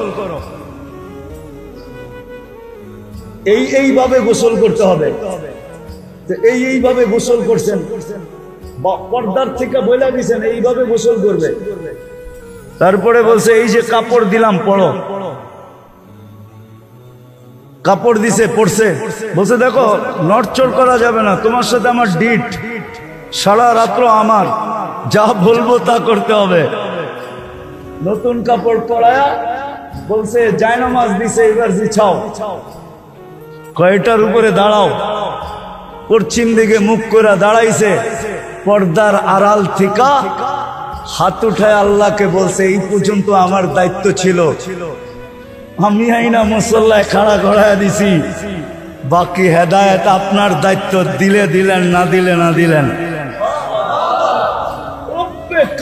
এইভাবে গোসল করতে হবে। এইভাবে গোসল করছেন, পর্দার থেকে বলে দিয়েছেন এইভাবে গোসল করবে। তারপরে বলছে এই যে কাপড় দিলাম, পড়ো। কাপড় দিছে, পড়ছে। বলছে দেখো, নড়চড় করা যাবে না, তোমার সাথে আমার ডিট, সারা রাত্র আমার, যা বলবো তা করতে হবে। নতুন কাপড় পরায়া বলছে জায়নামাজ দিছে, এবার বিছাও। কয়টার উপরে দাঁড়াও, পশ্চিম দিকে মুখ করে দাঁড়াইছে। পর্দার আড়াল থেকে হাত উঠায় আল্লাহকে বলছে এই পর্যন্ত আমার দায়িত্ব ছিল, আমি আইনা মুসল্লায় খাড়া করায় দিছি, বাকি হেদায়েত আপনার দায়িত্ব, দিলে দিলেন, না দিলে না দিলেন।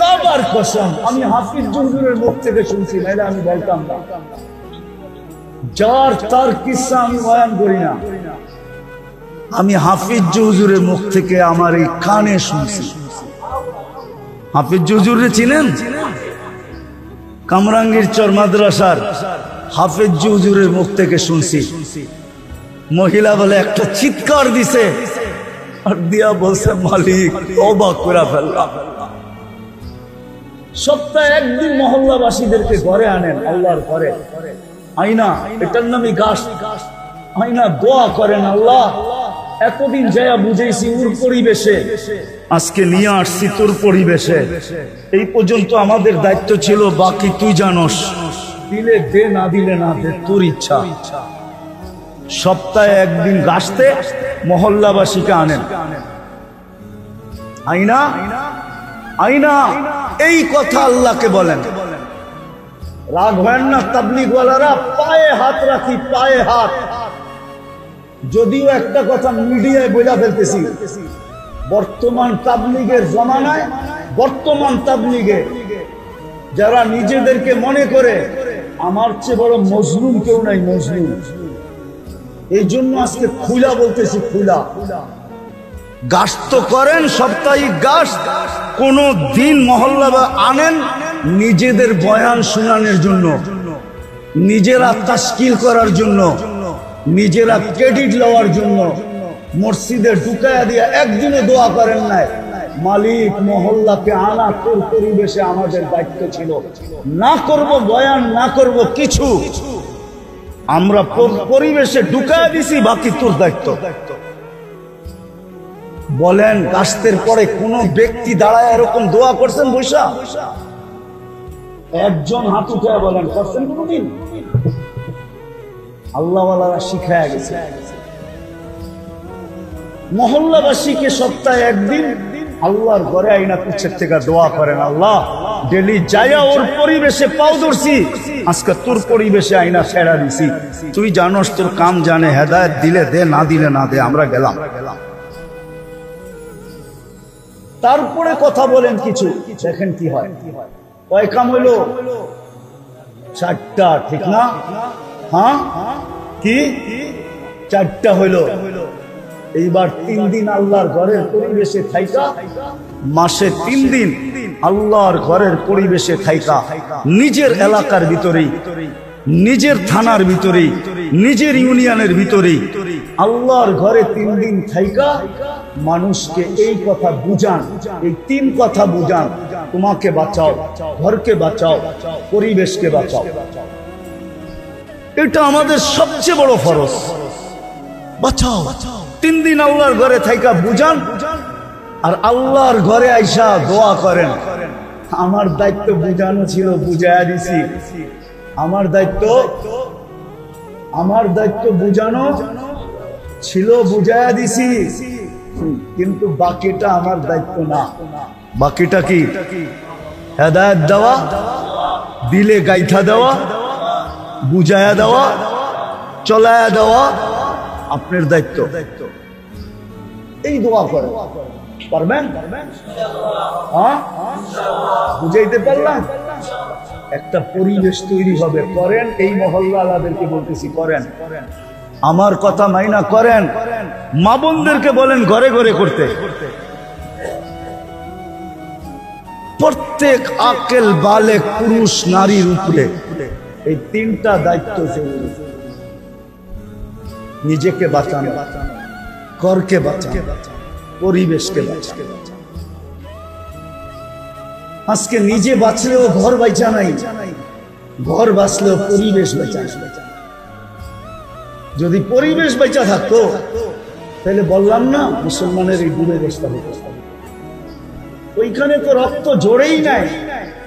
কাবার কসম, আমি হাফিজ হুজুরের মুখ থেকে শুনছি, নাইলে আমি বলতাম না। যার তার কিসসা আমি বয়ান করি না, আমি হাফিজ হুজুরের মুখ থেকে আমার এই কানে শুনছি। হাফিজ হুজুরে চিনেন? কামরাঙ্গীর চর মাদ্রাসার হাফিজ হুজুরের মুখ থেকে শুনছি। মহিলা বলে একটা চিৎকার দিছে, আর দিয়া বলছে মালিক তওবা করে ফেললাম। সপ্তাহে একদিন মহল্লাবাসীদেরকে ঘরে আনেন, আল্লাহর ঘরে আইনা, এটার নামই গাছ, আইনা দোয়া করেন, আল্লাহ এতদিন যায়া বুঝেছি ওর পরিবেশে, আজকে নিয়ে আসছি তোর পরিবেশে। এই পর্যন্ত আমাদের দায়িত্ব ছিল, বাকি তুই জানোস, দিলে দে, না দিলে না দে, তোর ইচ্ছা। সপ্তাহে একদিন গাছতে মহল্লাবাসীকে আনেন, আইনা আইনা এই কথা আল্লাহকে বলেন। রাগ হয় না তাবলীগওয়ালারা, পায়ে হাত রাখি, পায়ে হাত। যদিও একটা কথা মিডিয়ায় বইলা ফেলতেছি, বর্তমান তাবলীগের জমানায়, বর্তমান তাবলীগে যারা নিজেদেরকে মনে করে আমার চেয়ে বড় মজলুম কেউ নাই, মজলুম। এই জন্য আজকে খুলা বলতেছি, খুলা গাছ তো করেন, সাপ্তাহিক গাছ কোন দিন মহল্লা আনেন নিজেদের বয়ান শোনানোর জন্য, নিজেরা তাশকিল করার জন্য, নিজেরা ক্রেডিট লওয়ার জন্য মসজিদে ঢুকায়া দিয়া একদিনে দোয়া করেন নাই। মালিক মহল্লাকে আনা তোর পরিবেশে আমাদের দায়িত্ব ছিল, না করব বয়ান, না করব কিছু, আমরা পরিবেশে ঢুকায়া দিছি, বাকি তোর দায়িত্ব। বলেন কাস্তের পরে কোন ব্যক্তি দাঁড়ায় এরকম দোয়া করছেন বৈশা? একজন হাত উঠে বলেন করছেন কোনদিন? আল্লাহওয়ালারা শিখায়া গেছে। মহল্লাবাসীকে সপ্তাহে একদিন আল্লাহর ঘরে আইনা পিছের থেকে দোয়া করেন, আল্লাহ ডেলি যাইয়া ওর পরিবেশে পাও ধরছি, আজকে তোর পরিবেশে আইনা ছেড়া দিছি, তুই জানোস, তোর কাম জানে, হেদায়েত দিলে দে, না দিলে না দে, আমরা গেলাম। তারপরে কথা বলেন কিছু, দেখেন কি হয়। কয় কাম হইল? 4টা, ঠিক না? হ্যাঁ, কি 4টা হইল। এইবার 3 দিন আল্লাহর ঘরের পরিবেশে থাইকা, মাসে 3 দিন আল্লাহর ঘরের পরিবেশে থাইকা, নিজের এলাকার ভিতরেই, নিজের থানার ভিতরেই, নিজের ইউনিয়নের ভিতরেই আল্লাহর ঘরে 3 দিন থাইকা মানুষকে এই কথা বুঝান, এই 3 কথা বুঝান, তোমাকে বাঁচাও, ঘরকে বাঁচাও, পরিবেশকে বাঁচাও। এটা আমাদের সবচেয়ে বড় ফরজ। বাঁচাও, 3 দিন আল্লাহর ঘরে থাইকা বুঝান, আর আল্লাহর ঘরে আইসা দোয়া করেন। আমার দায়িত্ব বুঝানো ছিল, বুঝাইয়া দিছি। আমার দায়িত্ব বুঝানো ছিল, বুঝাইয়া দিছি, কিন্তু বাকিটা আমার দায়িত্ব না। বাকিটা কি? হেদায়েত দেওয়া, দিলে গাইথা দেওয়া, বুঝাইয়া দেওয়া, চলায়া দেওয়া আপনার দায়িত্ব। এই দোয়া করে পারবেন? হ্যাঁ, বুঝাইতে পারলাম? একটা পরিবেশ তৈরি হবে, করেন। এই মহল্লা আলাদেরকে বলতেছি, করেন, আমার কথা মাইনা করেন। মা বোনদেরকে বলেন ঘরে ঘরে করতে। প্রত্যেক আকেল বালেক পুরুষ নারীর উপরে এই 3টা দায়িত্ব জরুরি। নিজেকে বাঁচানো, ঘরকে বাঁচানো, পরিবেশকে বাঁচানো। আজকে নিজে বাঁচলেও ঘর বাঁচা নাই, ঘর বাঁচলেও পরিবেশ বাঁচা। যদি পরিবেশ বাঁচা থাকতো তাহলে বললাম না মুসলমানের এই দুরবস্থা হতো। ওইখানে তো রক্ত জোড়েই নাই,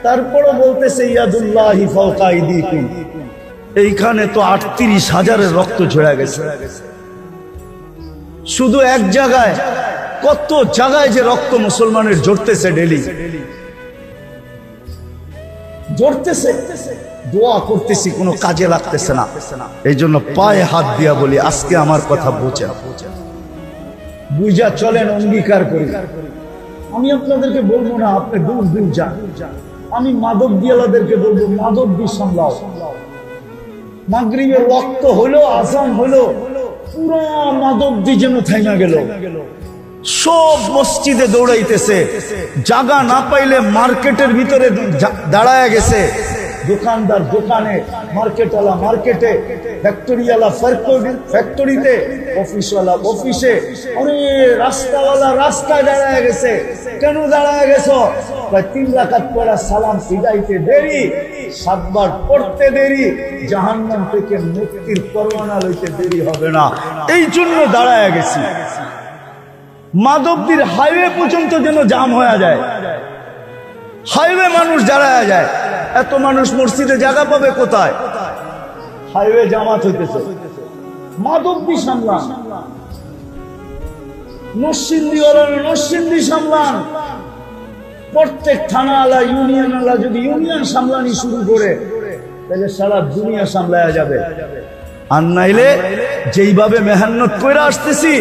তারপরও বলতেছে ইয়াদুল্লাহি ফাওকা আইদিকুম। এইখানে তো 38,000-এর রক্ত ঝরে গেছে। শুধু এক জায়গায়, কত জায়গায় যে রক্ত মুসলমানের ঝরতেছে, ডেলি ঝরতেছে। দোয়া করতেছি, কোনো কাজে লাগতেছে না। এই জন্য পায়ে হাত দিয়া বলি, আজকে আমার কথা বোঝা, বুঝা চলেন, অঙ্গীকার করি। আমি আপনাদেরকে বলবো না আপনি দূর দূর যান, আমি মাদক দিয়ালাদেরকে বলবো মাদক দিয়ে সামলাও। মাগরিবের ওয়াক্ত হলো, আযান হলো, পুরো মাদক দিয়ে যেন থাইমা গেল। সব মসজিদে দৌড়াইতেছে, জায়গা না পাইলে মার্কেটের ভিতরে দাঁড়ায় গেছে। দোকানদার দোকানে, মার্কেটওয়ালা মার্কেটে, ফ্যাক্টরিওয়ালা ফ্যাক্টরিতে, অফিসওয়ালা অফিসে, অরে রাস্তাওয়ালা রাস্তায় দাঁড়ায় গেছে। কেন দাঁড়ায় গেছো? 3 রাকাত পড়া সালাম ফিরাইতে দেরি, 7 বার পড়তে দেরি, জাহান্নাম থেকে মুক্তির পরোয়ানা লইতে দেরি হবে না, এই জন্য দাঁড়ায় গেছি। মাধবদীর হাইওয়ে পর্যন্ত যেন জাম হয়ে যায়, হাইওয়ে মানুষ দাঁড়ায় যায়। এত মানুষ মসজিদে জায়গা পাবে কোথায়? হাইওয়ে জামাত হইতেছে। মাধবদী সামলান, নরসিংদী সামলান। প্রত্যেক থানা আলা, ইউনিয়ন আলা যদি ইউনিয়ন সামলানি শুরু করে, তাহলে সারা দুনিয়া সামলায়া যাবে। আর নাইলে যেইভাবে মেহনত করে আসতেছি,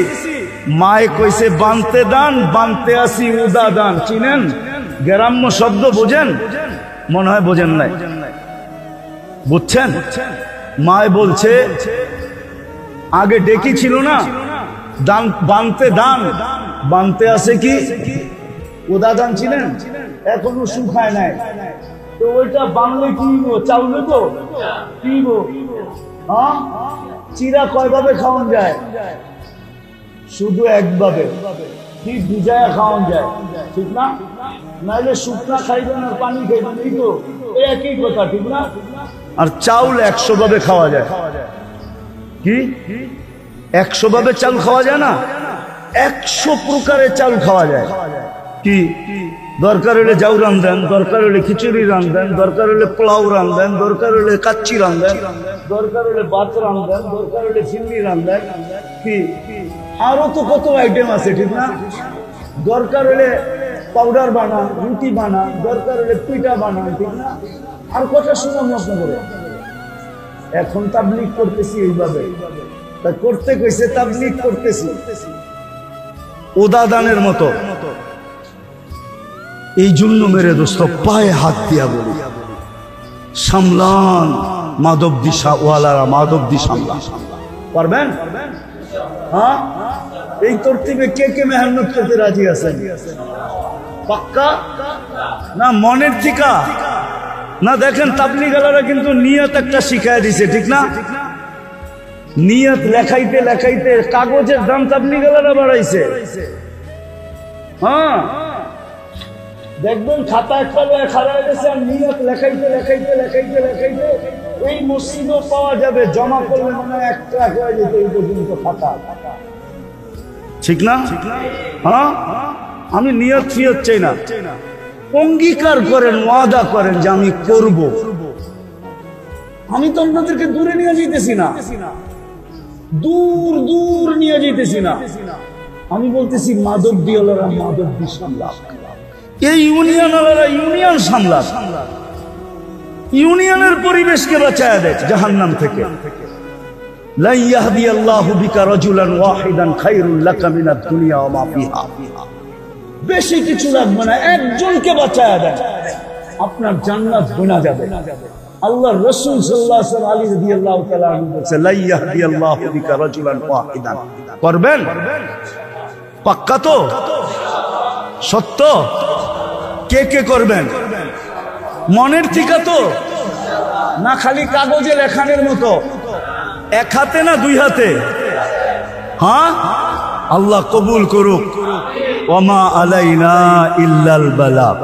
মায়ে কইছে বানতে দান, বানতে আসি উদা দান। চিনেন? গ্রাম্য শব্দ বোঝেন? মনে হয় বোঝেন নাই। বুঝছেন? মায়ে বলছে আগে ডেকি ছিল না, দান বানতে দান, বানতে আসে কি উদা দান। চিনেন? এখনো শুকায় নাই, তো ওইটা বাংলা কি চাউলে তো কি, চিরা কয়ভাবে খাওয়ান যায়? শুধু একভাবে, কি ভিজায়া খাওয়ান যায়, ঠিক না? নাইলে শুকনা খাইবেন আর পানি খাইবেন, এই তো একই কথা, ঠিক না? আর চাউল 100 ভাবে খাওয়া যায়। কি 100 ভাবে চাল খাওয়া যায় না? 100 প্রকারের চাল খাওয়া যায়। কি দরকার হলে জাউ রান্ধেন, দরকার হলে খিচুড়ি রান্ধেন, দরকার হলে পোলাও রান্ধেন, দরকার হলে কাচ্চি রান্ধেন, দরকার হলে ভাত রান্ধেন, দরকার হলে চিংড়ি রান্ধেন। কি আরো তো কত আইটেম আছে, ঠিক না? দরকার হলে পাউডার বানান, রুটি বানান, দরকার হলে পিঠা বানান, ঠিক না? আর কথা শুনুন আপনাদের। এখন তাবলীগ করতেছি এইভাবে, তা করতে কইছে তাবলীগ করতেছি ওদাদানের মতো। এই জন্য মেরে দোস্ত পায়ে হাত দিয়া বলি, সামলান মাধব দিশা ওয়ালারা, মাধব দি সামলান। পারবেন? হ্যাঁ, এই তরতিবে কে কে মেহনত করতে রাজি আছেন? পাক্কা না মনের ঠিকা না? দেখেন তাবলীগালারা কিন্তু নিয়ত একটা শিখায় দিছে, ঠিক না? নিয়ত লেখাইতে লেখাইতে কাগজের দাম তাবলীগালারা বাড়াইছে। হ্যাঁ, দেখবেন খাতা একটা খারাপ গেছে, আর নিয়ত লেখাইতে লেখাইতে লেখাইতে লেখাইতে এই মসজিদও পাওয়া যাবে, জমা করলে মনে হয় 1 ট্রাক হয়ে যেত এই পর্যন্ত খাতা, ঠিক না? হ্যাঁ, আমি নিয়ত ফিয়ত চাই না, অঙ্গীকার করেন, ওয়াদা করেন যে আমি করব। আমি তো আপনাদেরকে দূরে নিয়ে যেতেছি না, দূর দূর নিয়ে যেতেছি না। আমি বলতেছি মাদক দিওয়ালারা মাদক দি সামলাক, এই ইউনিয়নওয়ালারা ইউনিয়ন সামলাক, ইউনিয়নের পরিবেশকে বাঁচায় দেয় জাহান্নাম থেকে। লা ইয়াহদিয়াল্লাহু বিকা রাজুলান ওয়াহিদান খায়রুল লাকা মিনাদ দুনিয়া ওয়া মা ফিহা। বেশি কিছু লাগবে না, একজনকে বাঁচায় দেন, আপনার জান্নাত গোনা যাবে। আল্লাহ রাসূল সাল্লাল্লাহু আলাইহি ওয়াসাল্লাম আলী রাদিয়াল্লাহু তাআলা আনহু বলেছে, লা ইয়াহদিয়াল্লাহু বিকা রাজুলান ওয়াহিদান। করবেন? পাক্কা তো? সত্য? কে কে করবেন? মনের ঠিকা তো না? খালি কাগজে লেখানের মতো? 1 হাতে না 2 হাতে? হ্যাঁ, আল্লাহ কবুল করুক। ওয়া মা আলাইনা ইল্লাল বালাগ।